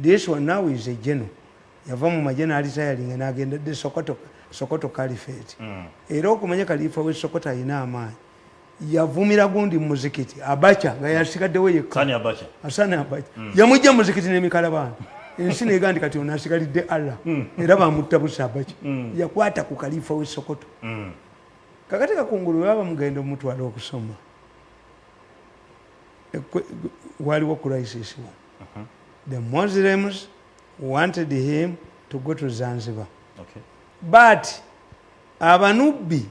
this one now is a general yava mu magye n'alitayalinga n'agendedde Sokoto Caliphate era okumanya kalifa w'e Sokoto ayina amaanyi yavumira gundi mu muzikiti Abacha nga yasigaddewo yekka Hassan Abacha yamujja mu muzikiti n'emikalabano ensi neega nti kati ono asigalidde Allah era bamutta busa Abacha yakwata ku kalifa w'e Sokoto kakati Kakungulu baba mugenda omutwala okusoma waliwo crisis the Muslims wanted him to go to Zanzibar but abanubbi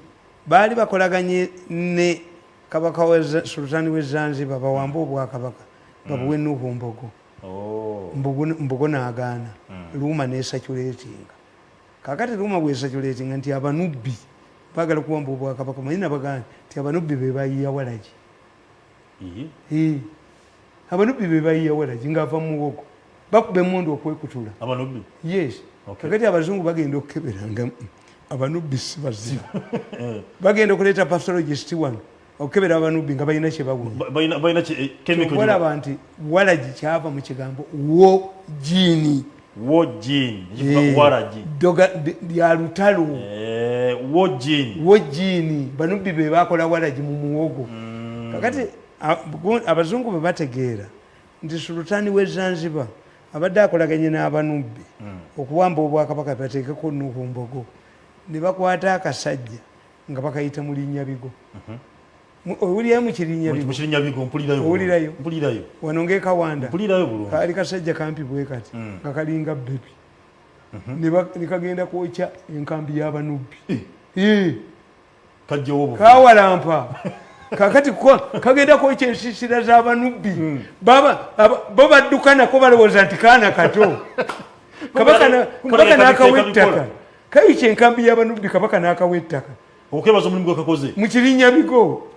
baali bakolaganye ne kabaka wa sultani we Zanzibar bawamba obwakabaka babuwe Nuhu Mbogo n'agaana Luma n'esaculatinga kakati Luma bw'esaculatinga nti abanubbi baagala kuwamba obwakabaka manyina bagana nti abanubbi be bayiya Walagi abanubbi be bayiya Walagi ng'ava mu muwogo bakuba emmundu okwekutula yes kakati abazungu bagenda okukeberanga abanubbi si bazibu bagenda okuleeta pathologist wano okukebera abanubbi nga balina kye bawuliraba nti Walagi kyava mu kigambo wojini lya lutalo wojini banubbi be bakola Walagi mu muwogo kakati abazungu be bategeera nti sultani we Zanzibar abadde akolaganye n'abanubbi okuwamba obwakabaka bateekeko Nuhu Mbogo ne bakwata akasajja nga bakayita mu Linnyabigo owulirayo mu Kirinyabigo owulirayo wano ng'ekawanda kaali kasajja kampi bwe kati nga kalinga bebi ne kagenda kwokya enkambi y'abanubbi kawalampa kakati kagenda kwokya ensiisira z'abanubbi bo badduka nako balowooza nti kaana kato kabaka n'akawa ettaka kayikya enkambi y'abanubbi kabaka n'akawa ettaka okwebaza omulimu gwekakoze mu Kirinyabigo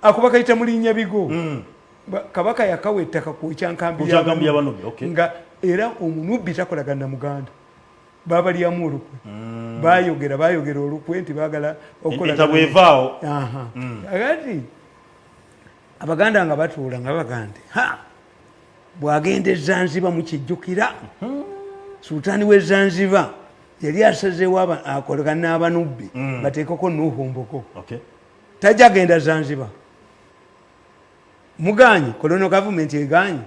akuba kayita mu Linnyabigo kabaka yakawa ettaka kwokya nkambi y'abanubbi nga era omunubbi takolagana Muganda babalyamu olukwe bayogera olukwe nti baagala okukolagabwevaawo agati Abaganda nga batuula nga bagande bw'agenda e Zanzibar mukijjukira sultani we Zanzibar yali asazeewo akolagana n'abanubbi bateekeko Nuhu Mbogo tajja genda Zanzibar muganye colonial government eganye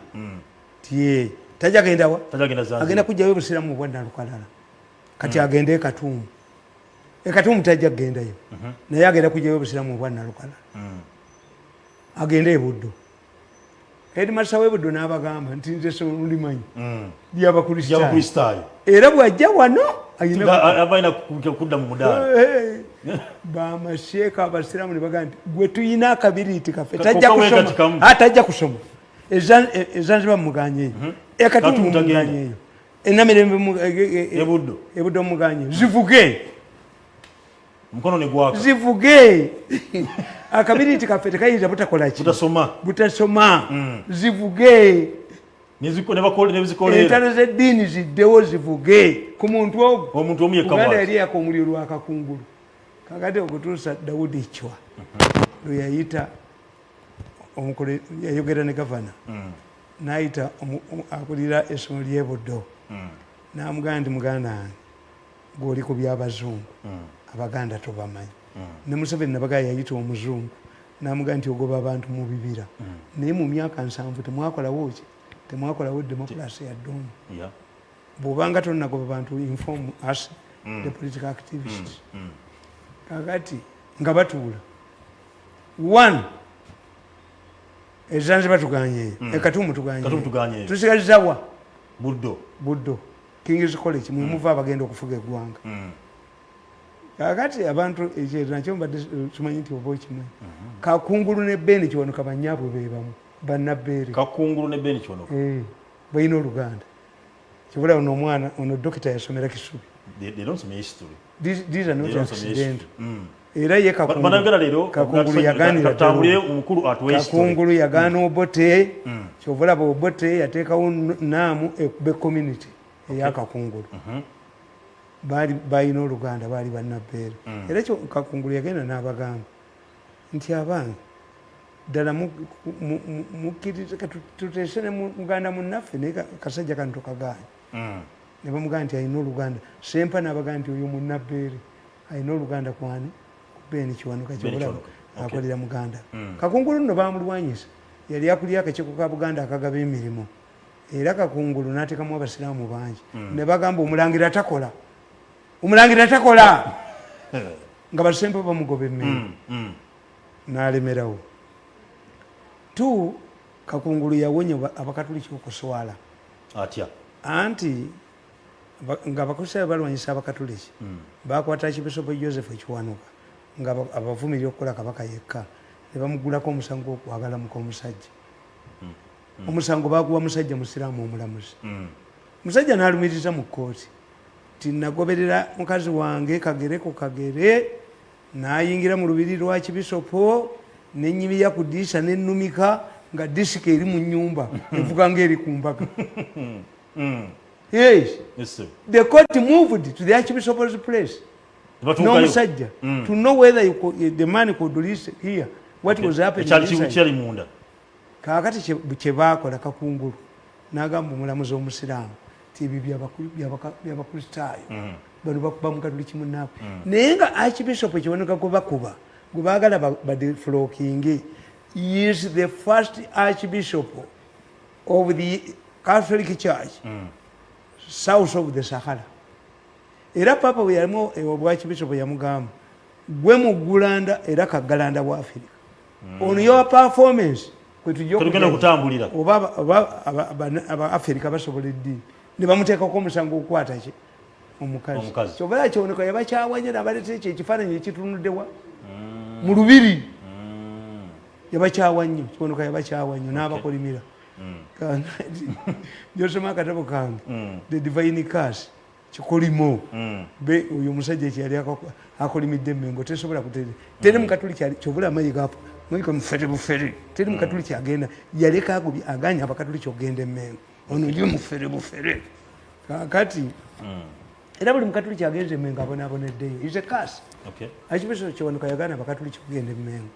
tiye tajja genda wa agenda kujjayo obusiramu bwa Nalukalala kati agende Ekatumu tajja kugendayo naye agenda kujjayo obusiramu bwa Nalukalala agende e Buddo headmaster w'e Buddo n'abagamba nti nze solimanyi lyabakristaayo era bw'ajja wano abalina kudda mu mudaala bamasheeka abasiraamu ne bagamba nti gwe tuyina akabiriiti kaffe tajja kusoma Zanzibar muganyeeyo Ekatumu muganyeeyo enamirembe ebuddo muganye zivuge mukono ne gwaka zivuge akabiriti kaffe tekayinza butakolaki butasoma zivuge entalo z'eddiini ziddewo zivuge ku muntu omuntu omu yekka Uganda yali yakomuliro lwakakungulu kakati okutuusa Daudi Chwa lwe yayita yayogera ne gavana n'ayita akulira essomero ly'e Buddo n'amugamba nti muganda wange gw'oli ku by'abazungu abaganda tobamanyi ne Museveni nabagaa yayita omuzungu n'amugamba nti ogoba abantu mu bibira naye mu myaka 7 temwakolawo ki temwakolawo democracy ya ddomu bw'obanga tonnagoba bantu inform us the political activists kakati nga batuula one ezanzibar tuganye ekatumu tuganye tusigalizawa Buddo King's College mwimuva abagenda okufuga eggwanga kakati abantu ekyo nakyo mbadde tumanyi nti oba okimanyi Kakungulu ne Beni Kiwanuka bannyabwe bebamu bannabbeere Kakungulu ne Beni Kiwanuka balina Oluganda kibula ono omwana ono dokita yasomera Kisubi they don't some history these are not accident era ye Kakungulu yaganira Kakungulu yagana Obote kyovula Obote yateekawo naamu ekube community eya Kakungulu balina Oluganda baali bannabbeere era kyo Kakungulu yagenda n'abagamba nti abange ddala mukkirize tuteese ne muganda munnaffe naye kasajja kano tokagaanye ne bamugamba nti alina Oluganda sempa n'abagamba nti oyo munnabbeere alina Oluganda kwani Beni Kiwanuka kyobulaba akolera muganda Kakungulu nno bamulwanyisa yali akulira akakiiko ka Buganda akagaba emirimu era Kakungulu n'ateekamu abasiraamu bangi ne bagamba omulangira takola nga basempa bamugoba emmere n'alemerawo tu Kakungulu yawonya abakatuliki okuswala atya anti nga abakristaayo balwanyisa abakatuliki bakwata Archbishop Joseph Kiwanuka nga abavumirira okukola kabaka yekka ne bamugulako omusango okwagalamuka omusajja omusango baguwa musajja musiraamu omulamuzi musajja n'alumiriza mu kkooti ti nagoberera mukazi wange kagere ku kagere n'ayingira mu lubiri lwa kibisopo n'ennyimira ku ddiisa n'ennumika nga disika eri mu nnyumba evuga ng'eri ku mbaga yes the court moved to the Archbishop's place n'omusajja to know whether the man could release here what was happening kyali munda kakati kye baakola Kakungulu n'agamba omulamuzi omusiraamu ti ebyo byabakristaayo bano bakuba mukatuliki munnaabwe naye nga Archbishop Kiwanuka gwe baagala badeflokinge is the first Archbishop of the Catholic Church south of the Sahara era papa bwe yalimu obwakibishop yamugamba gwe mugulanda era kagalanda wa Africa on your performance kwetugenda kutambulira oba aba Africa basobola eddiini ne bamuteekako omusango okukwata ki omukazi kyobala Kiwanuka yabakyawanye n'abaleeta ekyo ekifaananyi ekitunuddewa mu lubiri yabakyawanye Kiwanuka yabakyawanye n'abakolimira gyosoma akatabo kange the divine curse kikolimo be uyo musajja ekyali akolimidde Mengo tesobola kuteere teri mukatuliki kyobula mayigapo mwiko mufere bufere teri mukatuliki agenda yaleka agubye aganya abakatuliki ogenda Mengo ono yo mufere bufere kakati era buli mukatuliki agenze Mengo aboneddeyo is a curse Archbishop Kiwanuka yagana abakatuliki ogenda Mengo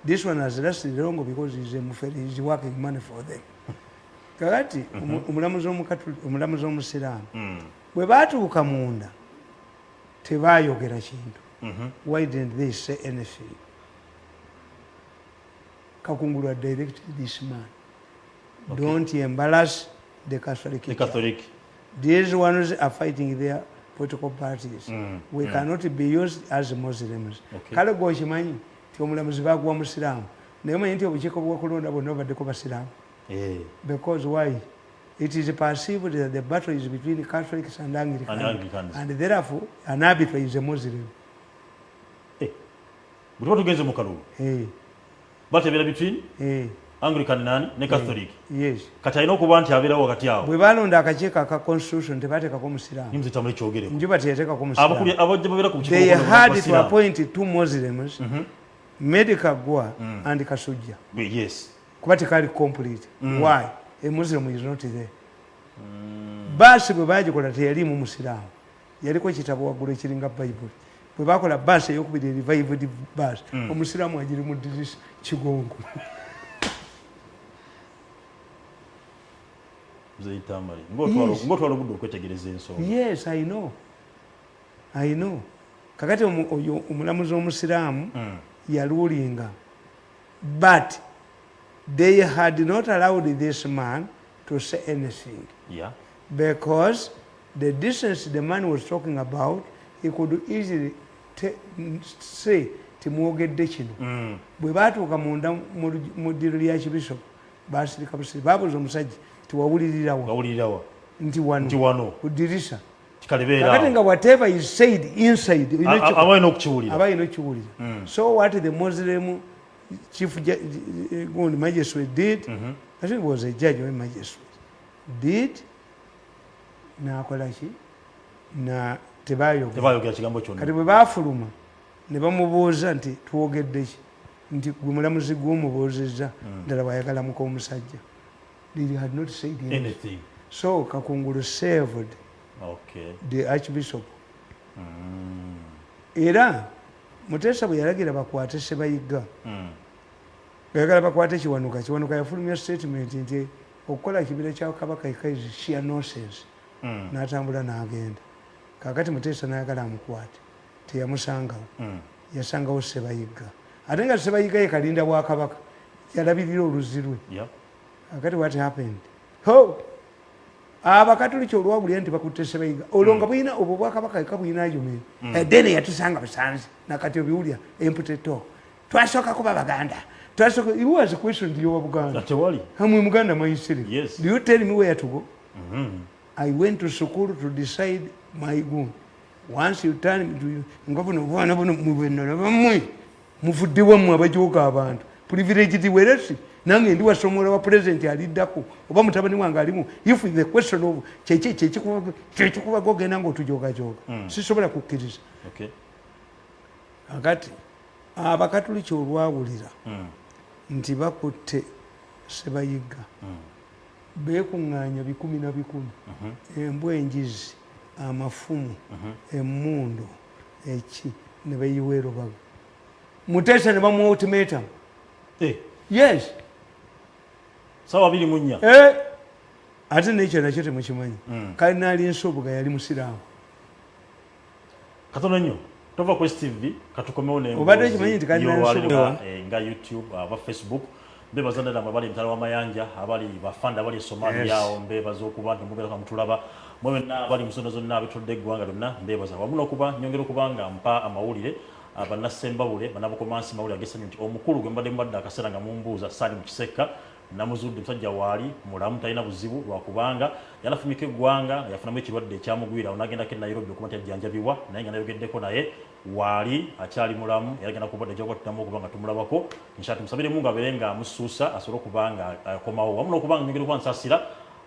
this one has lasted long because he's a mufere, he's working money for them kakati omulamuzi omusiraamu bwe baatuuka munda tebaayogera kintu why didn't they say anything Kakungulu had directed this man don't embarrass the Catholic these ones are fighting their political parties we cannot be used as Muslims kale gwokimanyi ti omulamuzi baguwa musiraamu naye manyi nti obukiiko bw'okulonda bonna obaddeko basiraamu because why it is perceived that the battle is between Catholics and Anglicans and therefore an arbiter is a Muslim butuba tugenze mu kalulu batebera between Anglican nani ne Catholic. Yes. Kati alina okuba nti abeera wakati awo. Bwe balonda akakiiko aka constitution tebateekako musiraamu. Nimuzita muri kyogereko. Njuba teyateekako musiraamu. Abakuli abajja babeera ku kiiko. They had to appoint 2 Muslims, Medical Gwa and Kasujja. Yes. Kuba tekali complete. Why? A Muslim is not there. Basi bwe bagikola teyalimu musiraamu. Yaliko ekitabo waggulu ekiringa Bible. Bwe bakola basi ey'okubiri revived basi. Omusiraamu agiri mu dirisa kigongo. Ngotwala obudde okwetegereza ensonga. Yes, I know. Kakati oyo omulamuzi omusiraamu yaluulinga. But they had not allowed this man to say anything. Yeah. Because the distance the man was talking about, he could easily say timwogedde kino. Bwe baatuuka munda mu ddiro lya kibisho baasirika busiri babuuza omusajja tiwawulirirawa nti wano ku ddirisa kakati nga whatever is said inside abayina okukiwulira. So what the Muslim chief magistrate did, I think it was a judge or a magistrate, did nakola ki na tebayogera kigambo kyonna. Kati bwe baafuluma ne bamubuuza nti twogedde ki nti gwe mulamuzi gw'omubuuzizza ddala bwayagalamuko omusajja. They had not said anything. So Kakungulu saved the Archbishop. Era Mutesa bwe yalagira bakwate Ssebayigga yagala bakwate Kiwanuka yafulumya statement nti okukola kibira kya Kabaka is sheer nonsense. N'atambula n'agenda. Kakati Mutesa n'ayagala amukwate teyamusangawo. Yasangawo Ssebayigga. Ate nga Ssebayigga ye kalinda bwa Kabaka yalabirira oluzi lwe. Kakati what happened? Abakatoliki olwawulira nti bakutte Ssebayigga olwo nga bulina obwo Bwakabaka eka bulinayo mene dene yatusanga busanzi nakati obiwulira empute talk twasooka kuba Baganda. It was a question to you Buganda. I'm Muganda Maisiri. Yes. Do you tell me where to go? I went to school to decide my goal. Once you turn me to you, muvudde wammwe abajooga abantu. Privileged weresi. Nange ndi wasomola wa president aliddako oba mutabani wange alimu. If the question of kyekikuba gogenda ng'otujoogajoga. Sisobola kukkiriza. Okay. Akati abakatoliki olwawulira nti bakutte Ssebayigga beekuŋŋaanya 10 embwa enjizi amafumu emmundu eki ne bayiwa erubaga. Mutesa ne bamuwa ultimatum. Yes. Sawa 24. Ate n'ekyo nakyo temukimanyi. Kalinaali Nsubuga yali musiraamu. Katono nnyo. Tova ku TV katukomewo ne obadde kimanyi nti Kalinaali Nsubuga nga YouTube aba Facebook mbebaza ddala abali mutala w'amayanja abali bafanda abali Somalia mbebaza okuba nti mubeera kamutulaba mwenna abali musono zonna abitudde eggwanga lyonna mbebaza wamu n'okuba nyongera okubanga mpa amawulire abannasembabule banabukomansi mawulire agesanyu nti omukulu gwe mbadde akaseera nga mumbuuza Salim Kisekka namuzudde musajja waali mulamu talina buzibu lwakubanga yanafumika eggwanga yafunamu ekirwadde ekyamugwira awo n'agendako e Nairobi okuba nti ajjanjabibwa naye nga nayogeddeko naye waali akyali mulamu era agenda kubadde gyakwa tutamu okuba nga tumulabako inshallah tumusabiremu ng'abeere nga amusuusa asobole okuba nga akomawo wamu n'okuba nga nyongera okuba nsaasira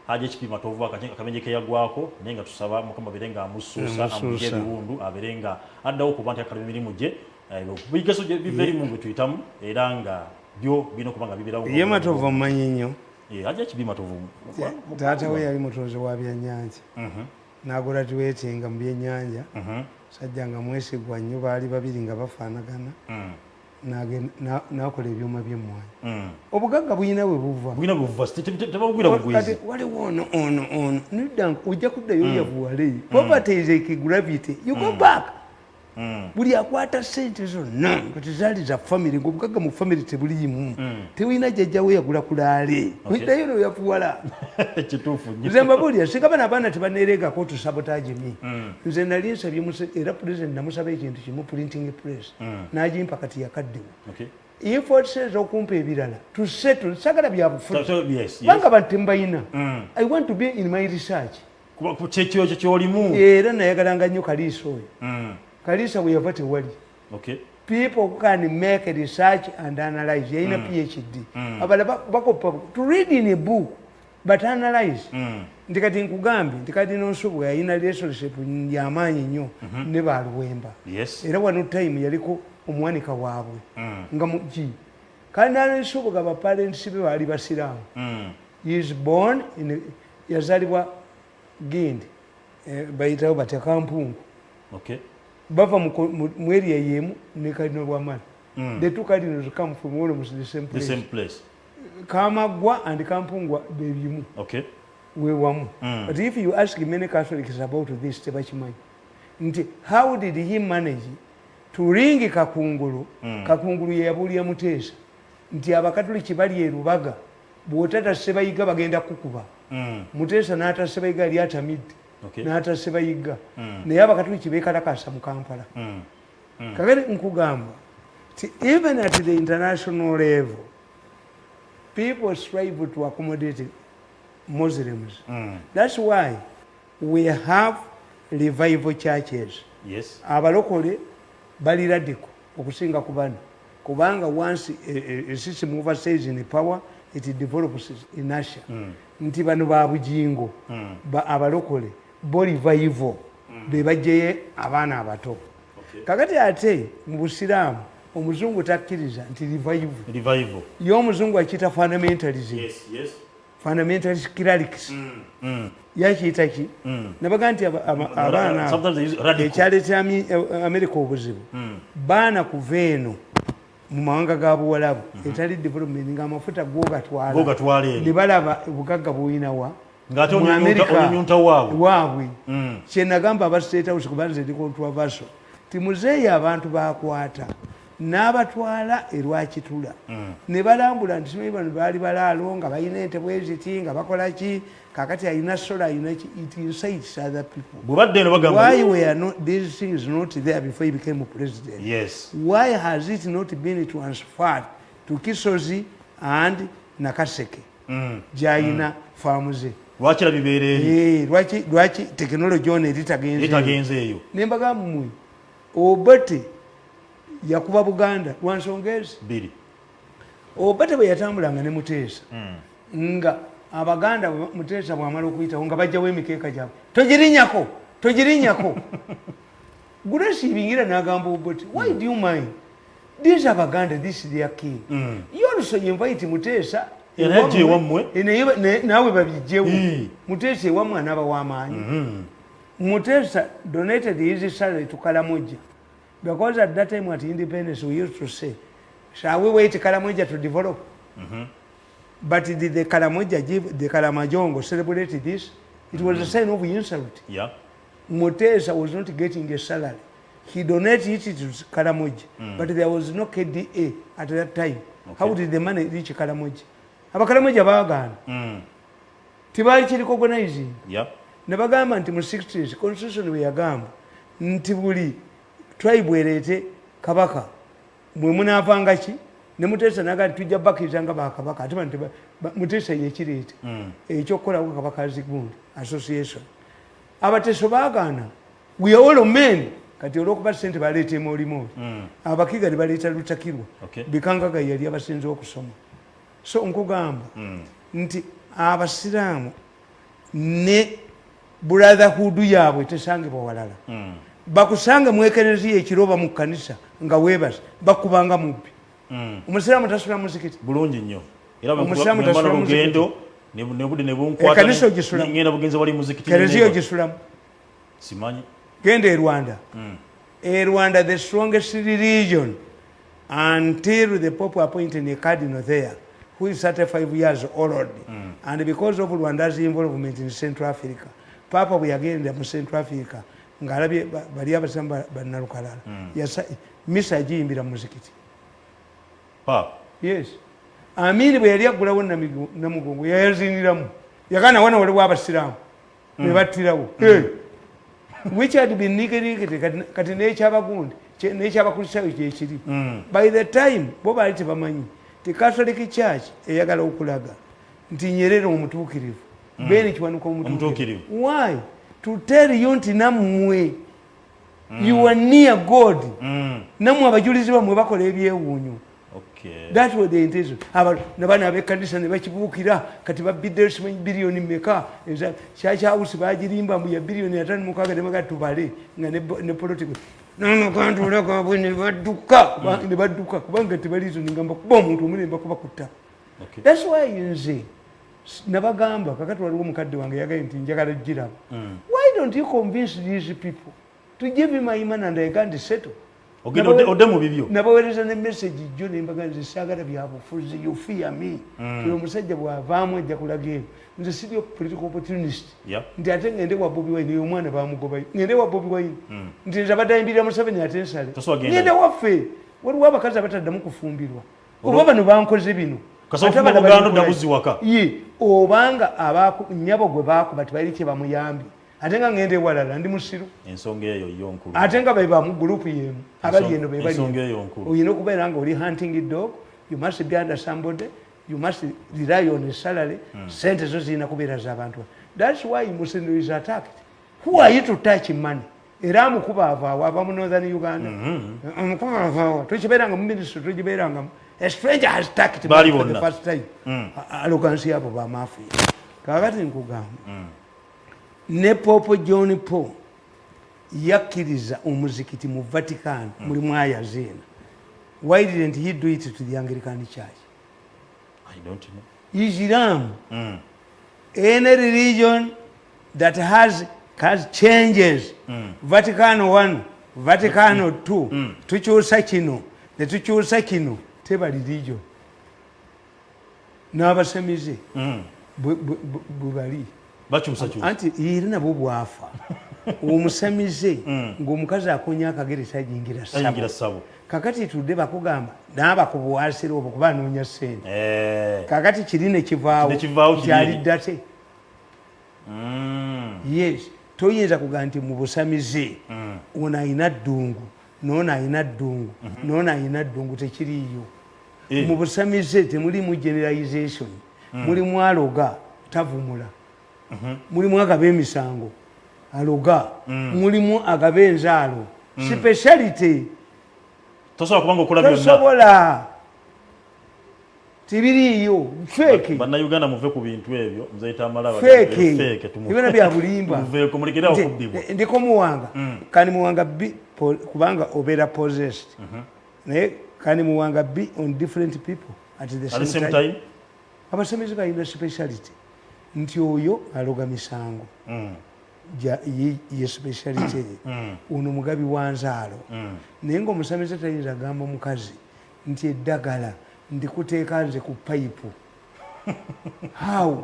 haja ekipiima tovu akabenje ke yagwako naye nga tusaba Mukama abeere nga amusuusa amugye ebiwundu abeere nga addawo okuba nti akalema emirimu gye bigeso biva erimu bwe tuyitamu era nga byo bino kubanga bibirawo ye Matovu mmanyi nnyo. Aja ekibiima Matovu taata we yali mutunzi wa byennyanja n'aguladuwetinga mu byennyanja sajja nga mwesigwa nnyo baali babiri nga bafaanagana n'akola ebyuma by'emmwanyi. Obugagga bulina bwe buva kati waliwo ono nedda ojja kuddayo yavuwale poverty is like gravity you go back. Buli akwata sente zonna nga tezaali za famire ng'obugagga mu famire tebuliimu tewulina jjajjawe yagula kulaale widdayo noyafuwala kituufu nze mbabuulira singa bano abaana tebaneereegako tusabotage mi nze nali nsabye era pulezidenti namusaba ekintu kimu printing press n'agimpa kati yakaddewo if what says okumpa ebirala tusetu sagala byabufuna kubanga bantu temubayina. I want to be in my research kyolimu era nayagalanga nnyo Kaliisa oyo. Kaliisa bwe yava tewali people who can make research and analyze. You're in a PhD. To read in a book, but analyze. Ndikati nkugambi, ndikati nonsubu ya ina relationship yamanyi nnyo ne baluwemba. Yes. Era wano time yaliko omwanika waabwe. Nga muji. Kandi nonsubu ga parents be bali basiramu. He is born in yazalibwa Gindi. Bayitawo batekampungu. Okay. Bava mu area yemu ne Cardinal Wamala. The two cardinals come from almost the same place. The same place. Kamagwa and Kampungwa bebimu. Okay. We wamu. But if you ask many Catholics about this, how did he manage to ring Kakunguru? Kakunguru yabulia Mutesa. Nti abakatoliki bali e Rubaga. Bwotata sebayiga bagenda kukuba. Mutesa n'ata sebayiga yali atamidde. Okay. N'ata sebayiga. Naye abakatoliki beekalakaasa mu Kampala. Kakati nkugamba. Even at the international level, people strive to accommodate Muslims. That's why we have revival churches. Yes. Abalokole bali radical okusinga kubana. Kubanga once a system overstays in power, it develops inertia. Nti bano babujingo abalokole bo revival bebajeye abana abato. Kakati ate mu Busiraamu omuzungu takkiriza nti revival y'omuzungu akiyita fundamentalism. Yes. Fundamentalist clerics yakiyita ki nabaga nti abaana ekyaleeta America obuzibu baana kuva eno mu mawanga ga Buwalabu etali development ng'amafuta gogatwala ne balaba obugagga bw'olinawa mu America waabwe kyenagamba aba State House kubanze ndi controversial ti muzeeyi abantu bakwata n'abatwala erwakitula ne balambula nti simanyi bano baali balaalo nga balina ente bweziti nga bakola ki kakati alina sola alina ki it incites other people. Why were not these things not there before he became president? Yes. Why has it not been transferred to Kisozi and Nakaseke gy'alina faamu ze? Lwaki bibeere lwaki tekinologi ono eritagenze eyo ne mbagamba mmwe Obote yakuba Buganda lwansonga ezi bbiri. Obote bwe yatambulanga ne Muteesa nga Abaganda Muteesa bw'amala okuyitawo nga bajjawo emikeeka gyabwe togirinyako Grace ibingira n'agamba Obote, why do you mind? These are Baganda, this is their king. You also invite Muteesa nawe babijjewo Muteesa ewammwe anaaba w'amaanyi. Muteesa donated his salary to Karamoja because at that time at independence we used to say, shall we wait Karamoja to develop? But did the Karamoja give the Karamajongo celebrated this? It was a sign of insult. Yeah. Muteesa was not getting a salary. He donated it to Karamoja, but there was no KDA at that time. Okay. How did the money reach Karamoja? Abakaramoja baagana. Tibali kiri organizing. Yeah. Nebagamba nti mu 60s constitution we yagamba nti buli tribe erete kabaka mwe munaavanga ki ne Muteesa naga tujja bakiriza nga bakabaka ate nti Muteesa yekireete ekyokukolako kabaka Zigundi association abateeso baagaana we are all men kati olwokuba sente baleeta emolimoli abakiga ne baleeta Lutakirwa Bikangaga yali abasinze okusoma so nkugamba nti abasiraamu ne brotherhood yaabwe tesangibwa walala bakusanga mwekerezi ekiroba mu kanisa nga weebase bakubanga mubbi omusiraamu tasula muzikiti bulungi nnyo era bamala lugendo nebudde ne bunkwata ekanisa ogisulamu ngenda bugenze wali muzikiti kerezi ogisulamu simanyi genda e Rwanda the strongest religion until the Pope appointed a cardinal there who is 35 years old and because of Rwanda's involvement in Central Africa Papa bwe yagenda mu Central Africa ng'alabye bali abasamba bannalukalala misa agiyimbira mu muzikiti. Yes. Amini bwe yali aggulawo Namugongo yayaziniramu yagana wana waliwo abasiraamu ne battirawo which had been neglected kati n'ekyabagundi n'ekyabakristaayo kyekiri. By the time bo baali tebamanyi the Catholic Church eyagala okulaga nti Nyerere omutuukirivu Beni Kiwanuka omutuukirivu. Why? To tell you nti nammwe you are near God namwe abajulizi bamwe bakola ebyewuunyo. That was the intention. Nabana ab'ekkanisa ne bakibuukira kati babbiddeyo simanyi biliyoni mmeka Church House bagirimba mbu ya biliyoni 5 ne bagatubale nga ne political nono kantula kabwe ne badduka kubanga tebalizo ningamba kuba omuntu omulemba kuba kutta. That's why nze nabagamba kakati waliwo omukadde wange yagaye nti njagala giraba. Why don't you convince these people to give me my man and I can't settle? Ode mu bibyo nabawereza ne message jjo ne mbaga nze saagala byabufuzi you fear me kyo omusajja bw'avaamu ajja kulaga nze siri political opportunist nti ate ngende wa Bobi Wine omwana bamugobayo ngende wa Bobi Wine nti nze abadayimbirira Museveni ate nsale ngende waffe waliwo abakazi abataddamu kufumbirwa oba bano bankoze bino ye obanga nnyabo gwe baakuba tibali kye bamuyambye ate nga ngende walala ndi musiru ensonga eyo yo nkulu ate nga beba mu group yemu abali eno beba ensonga eyo nkulu oyina okubeera nga oli hunting dog you must be under somebody you must rely on a salary sente zo zirina kubeera z'abantu. That's why Museveni is attacked. Who are you to touch money? Era amukuba avaawo ava mu Northern Uganda amukuba avaawo tokibeeranga mu ministry tokibeerangamu a stranger has attacked for the first time alokansi abo bamafiya kakati nkugamba ne Pope John Paul yakkiriza omuzikiti mu Vatican mulimu aya zina. Why didn't he do it to the Anglican Church? I don't know. Islam any religion that has changes Vatican 1 Vatican 2 tukyusa kino ne tukyusa kino teba religion n'abasemize bwe anti eri nabo bwafa omusamize ng'omukazi akonya akagere tajingira sabo kakati tudde bakugamba n'abakubwasira obwo kuba anoonya ssente kakati kiri ne kivaawo kyali ddate yes toyinza kugamba nti mu busamize ono ayina ddungu n'ono ayina ddungu n'ono ayina ddungu tekiriiyo mu busamize temulimu generalization mulimu aloga tavumula mulimu agaba emisango aloga mulimu agaba enzaalo speciality tosobola kubanga okola byonna tosobola tibiriiyo feke bannayuganda muve ku bintu ebyo nzayita amalaba feke ebina bya bulimba muveeko mulekere okuddibwa ndiko muwanga kani muwanga kubanga obeera possessed naye kani muwanga be on different people at the same time abasamizi balina speciality nti oyo aloga misango ye speciality ono mugabi wa nzaalo naye ng'omusamize tayinza gamba omukazi nti eddagala ndikuteeka nze ku payipu how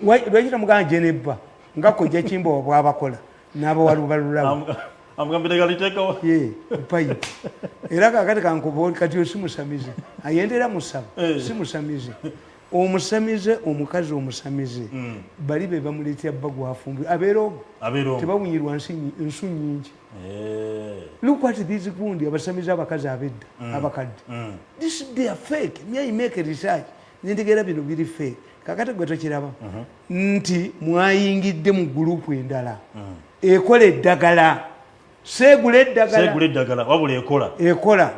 lwaki tamugamba gye nebba nga kojja kimbo bwabakola n'abawalubalulawo payipu era kakati kankuba kati yo simusamize ayendera musaba simusamize omusamize omukazi omusamize bali be bamuleetera bagwafumbwe abeera ogwo tebawunyirwa nsu nyingi look at these gundi abasamize abakazi abedda abakadde this they are fake me make a research nintegeera bino biri fake kakati gwe tokiraba nti mwayingidde mu gurupu endala ekola eddagala segula eddagala wabula ekola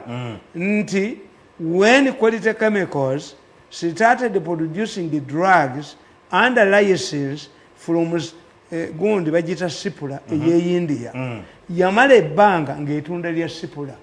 nti when quality chemicals started producing the drugs under license from gundi bagita Sipula eye India yamala ebbanga ng'etunda lya Sipula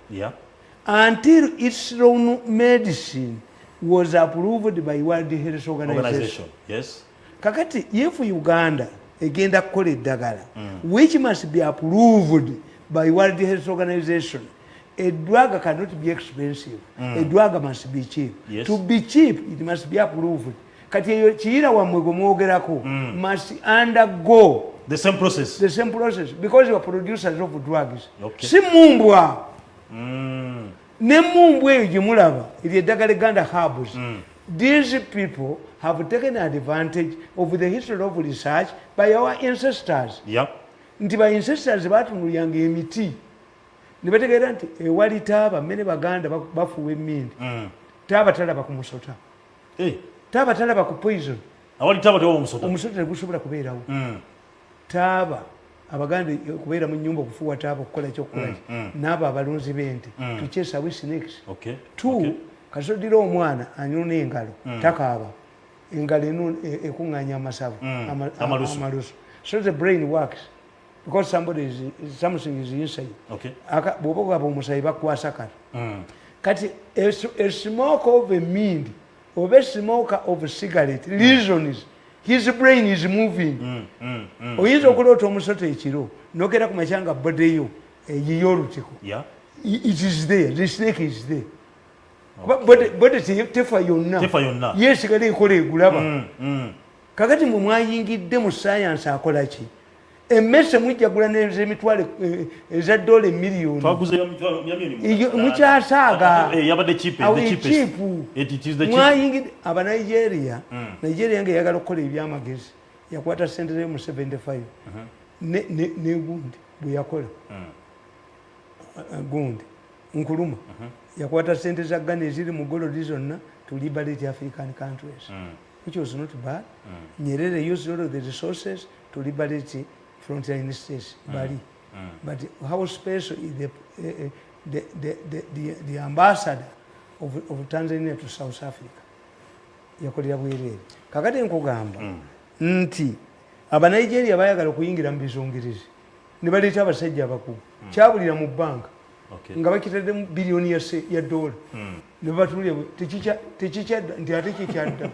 until its own medicine was approved by World Health Organization. Yes. Kakati if Uganda egenda kukola eddagala which must be approved by World Health Organization, a drug cannot be expensive. A drug must be cheap. Yes. To be cheap, it must be approved. Kati chira wa mwegomogerako must undergo the same process. The same process because you are producers of drugs. Okay. Si mumbwa. Ne mumbwa eyo gimulaba ili eddagala Uganda herbs. These people have taken advantage of the history of research by our ancestors. Yeah. Nti ba ancestors batunulanga emiti. Nibategeera nti ewali taaba mmene baganda bafuwa emmindi. Taaba talaba ku musota. Taaba talaba ku poison. Awali taaba tewa omusota. Omusota tegusobola kubeerawo. Taaba abaganda kubeera mu nyumba okufuuwa taaba okukola ekyokukola n'abo abalunzi b'ente to chase away snakes. Two, kasodira omwana anyuna engalo takaaba engalo ekuŋŋaanya amasavu amalusu. So the brain works because something is inside. Bw'oba ogaba omusayi bakwasa kati a smoke of a mind oba a smoker of a cigarette reasons his brain is moving. Oyinza okuloota omusoto ekiro nogera ku makya nga bodeyo eyiyo olutiko. It is there, the snake is there. Bode tefa yonna yesigala ekola egulaba. Kakati mwe mwayingidde mu science akola ki? Emmese mujjagula n'emitwale eza $1 million. Mukyasaaga cheapu. Mwayingidde aba Nigeria nga yagala okukola ebyamagezi yakwata sente ze mu 75 ne gundi bwe yakola gundi Nkuruma yakwata sente za Ghana eziri mu golodi zonna to liberate African countries, which was not bad. Nyerere used all of the resources to liberate frontline states, Bali. But how special is the ambassador of Tanzania to South Africa? Yakolera bwerere. Kakati nkugamba nti aba Nigeria bayagala okuyingira mu bizungirizi ne baleeta abasajja abakulu kyabulira mu banka nga bakitadde mu biliyoni ya $. Ne batulira tekikyadda nti ate kikyadda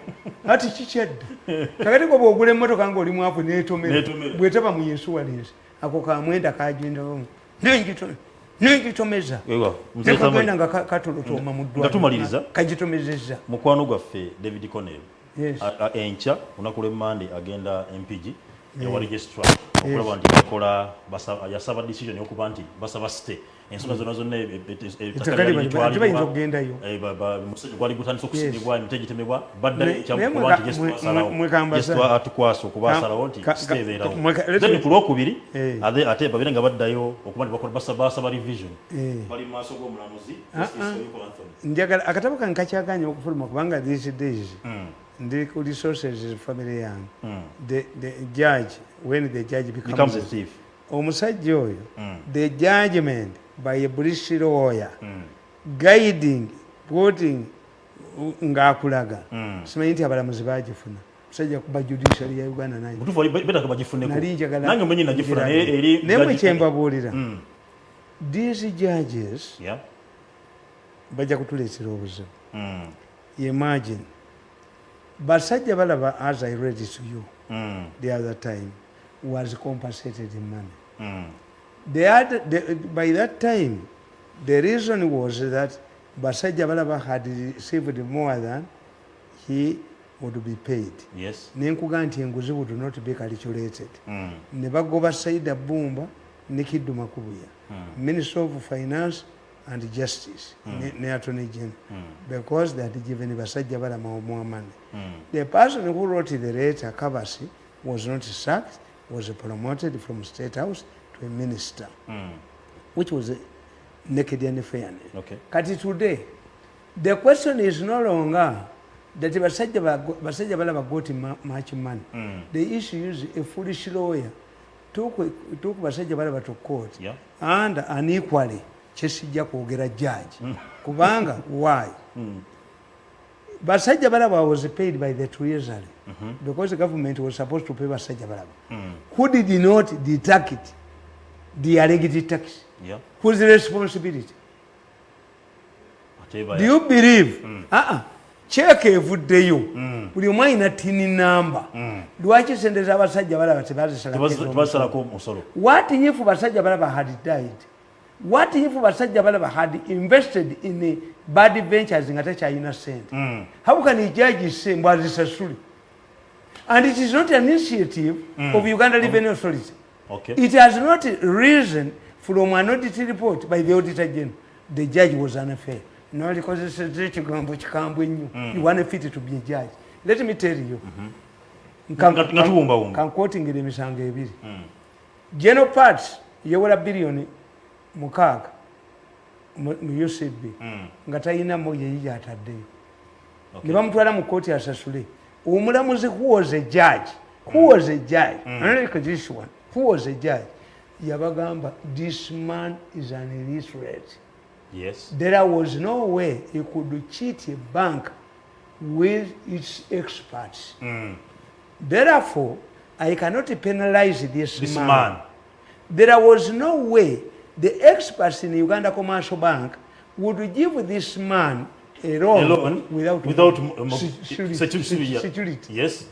ati kikyadda. Kakati ko bw'ogula emmotoka ng'oli mwavu n'etomera bw'etaba mu insurance ako kamwenda kagendamu nengitomeza nekagenda nga katolotooma mu ddwaliro kagitomezezza. Mukwano gwaffe David Cornell enkya olunaku lw'Emmande agenda MPG ewa registrar okulaba nti bakola yasaba decision y'okuba nti basaba stay ensonga zonna tebayinza okugendayo gwali gutandisa okusigibwa emiti gitemebwa badda ekyakuba nti gesitwa atukwasa okuba asalawo nti stay beerawo then ku lwokubiri ate babeere nga baddayo okuba nti basaba revision bali mu maaso g'omulamuzi njagala akatabo kange kakyaganya okufuluma kubanga these days ndi ku resources family yange the judge when the judge becomes a thief omusajja oyo the judgment by a British lawyer guiding putting ngakulaga simanyi nti abalamuzi bagifuna musajja kuba judiciary ya Uganda naye nange mwenye nagifuna eri nemwe kyembabuulira these judges bajja kutuleetera obuzibu. Imagine basajja balaba, as I read it to you the other time, was compensated in money. By that time, the reason was that basajja balaba had received more than he would be paid. Yes. Nenkuga nti enguzi would not be calculated. Ne bagoba Saida Bumba ne Kiddu Makubuya, Minister of Finance and Justice, ne Attorney General, because they had given basajja balama more money. The person who wrote the letter, Kabasi, was not sacked, was promoted from State House to a minister, which was naked and fair. Kati today, the question is no longer that basajja balaba got much money. The issue is a foolish lawyer took basajja balaba to court and unequally kyesijja kwogera judge kubanga why basajja balaba was paid by the treasury because the government was supposed to pay basajja balaba who did not deduct the alleged tax. Whose responsibility? Do you believe check evuddeyo buli omu alina tini namba lwaki sente z'abasajja balaba tebazisalako musolo? What if basajja balaba had died? What if basajja balaba had invested in a bad ventures nga takyalina sente? How can a judge say mbu azisasule? And it is not an initiative of Uganda Revenue Authority. It has not risen from an audit report by the Auditor General. The judge was unfair. No, because it's a you want a fit to be a judge. Let me tell you. I'm quoting the Misange Ebiri. General Parts, you were a billion mukaaga mu UCB nga talina moja yija atadde ne bamutwala mu kooti asasule. Omulamuzi who was a judge not like this one, who was a judge yabagamba this man is an illiterate. Yes. There was no way he could cheat a bank with its experts. Therefore, I cannot penalize this man. There was no way the experts in Uganda Commercial Bank would give this man a loan without security. Yes.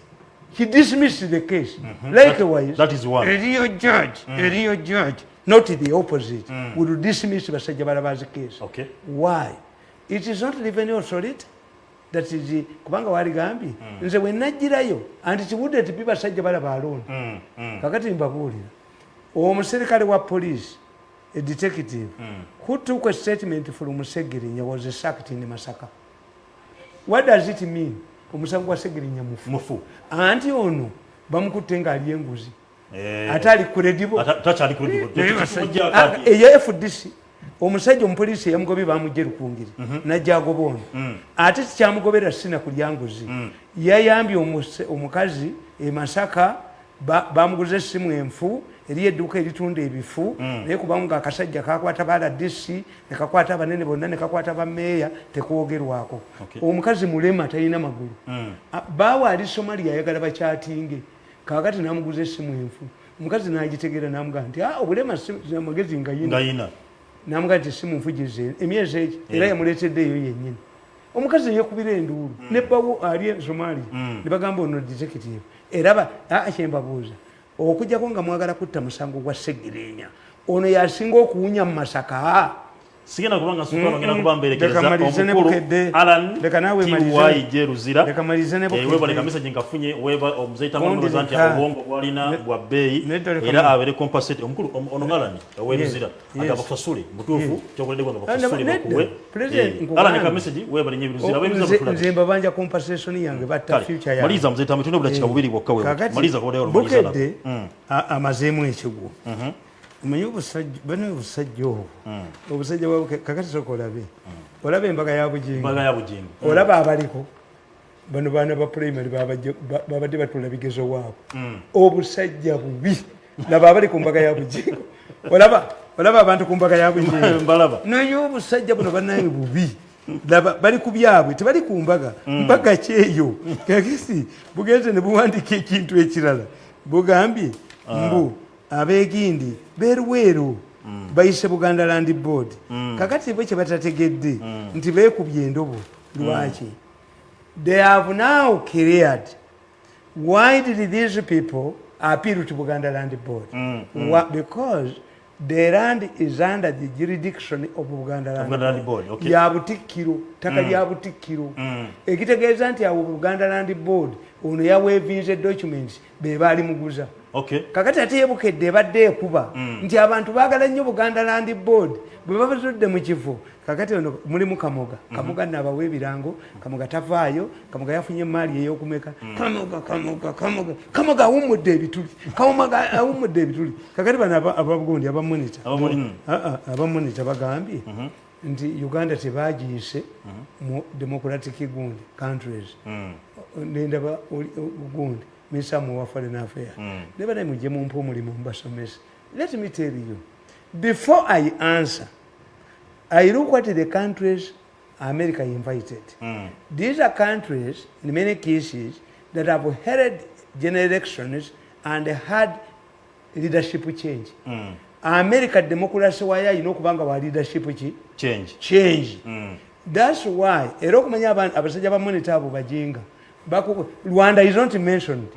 He dismissed the case. Likewise, that is one. A real judge, not the opposite, would dismiss Basajja Balaba's case. Okay. Why? It is not revenue authority. That is the kubanga wali gambi. Nze we najirayo and it wouldn't be Basajja Balaba alone. Kakati mbabulira. Omuserikale wa police, a detective, who took a statement from Segirinya was sacked in Masaka. What does it mean? Omusango wa Segirinya mufu. Anti ono bamukutenga ali enguzi. Atali credible. Atali credible. Eya FDC. Omusajja omupoliisi yamugobe bamugyeru kungiri. Najja agobono. Ate kyamugobera sina kulyanguzi. Yayambye omukazi e Masaka bamuguze essimu enfu. Eriye edduuka eritunda ebifu naye kubanga akasajja kakwata bala DC ne kakwata abanene bonna ne kakwata bameeya tekwogerwako. Omukazi mulema talina magulu. Bawa ali Somalia ayagala bakyatinge kakati namuguza essimu enfu. Omukazi n'agitegeera n'amugamba nti obulema amagezi ngayina. N'amugamba nti essimu nfu gize emyezi egi era yamuleeteddeeyo yennyini. Omukazi yeekubira enduulu ne bawo ali Somalia ne bagamba ono detective era kyembabuuza okujjako nga mwagala kutta musango gwa Segirinya ono yasinga okuwunya mu Masaka. Sigenda kubanga sukano ngena kubamberekereza omukulu Alan TY Jeruzira weba leka message ngafunye weba omuzaita mamuno zanti obwongo bwalina bwa beyi era abere compensate omukulu onongalani Jeruzira agaba kusasule mutufu kyokolede gwanga kusasule bakuwe Alan ka message weba linye Jeruzira weba bizaba nzemba banja compensation yange batta future ya maliza muzaita mitundo bulachika bubiri bwakawe maliza ko leo maliza amazemu ekigwo umenye obusajja bano obusajja obusajja bwa kakati soko olabe embaga ya bujingo olaba abaliko bano baana ba primary babadde batula bigezo waabo obusajja bubi laba abali ku mbaga ya bujingo olaba abantu ku mbaga ya bujingo naye obusajja buno banaye bubi laba bali ku byabwe tebali ku mbaga kyeyo kakisi bugenze ne buwandika ekintu ekirala bugambye mbu abegindi beruweru bayise Buganda Land Board kakati bwe batategedde nti beekubye endobo lwaki. They have now cleared why did these people appeal to Buganda Land Board. Because the land is under the jurisdiction of Buganda Land Board. Ya Butikiro taka lya Butikiro ekitegeeza nti abo Buganda Land Board ono yaweevinze documents be bali muguza. Kakati ate yebukedde badde ekuba nti abantu baagala nnyo Buganda Land Board bwe babazudde mu kifo kakati ono mulimu Kamoga n'abawa ebirango Kamoga tavaayo Kamoga yafunye emaali ey'okumeka Kamoga awummudde ebituli awummudde ebituli kakati bano ababugundi abamonita bagambye nti Uganda tebagiyise mu democratic gundi countries nendaba gundi Misamu wa Foreign Affairs. Never name with Jemon Pomulimu Basomesi. Let me tell you, before I answer, I look at the countries America invited. These are countries, in many cases, that have held general elections and had leadership change. America democracy why you know kubanga wa leadership change. That's why erokumanya abantu abasajja ba monitor abo bajinga. Rwanda is not mentioned.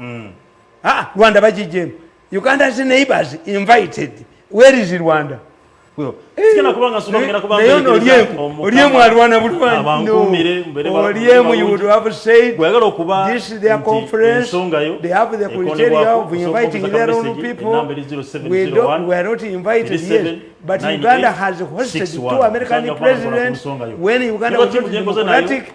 Rwanda bajijemu. Uganda's neighbors invited. Where is Rwanda? You would have said this is their conference. They have the criteria of inviting their own people. We are not invited yet. But Uganda has hosted two American presidents when Uganda was democratic.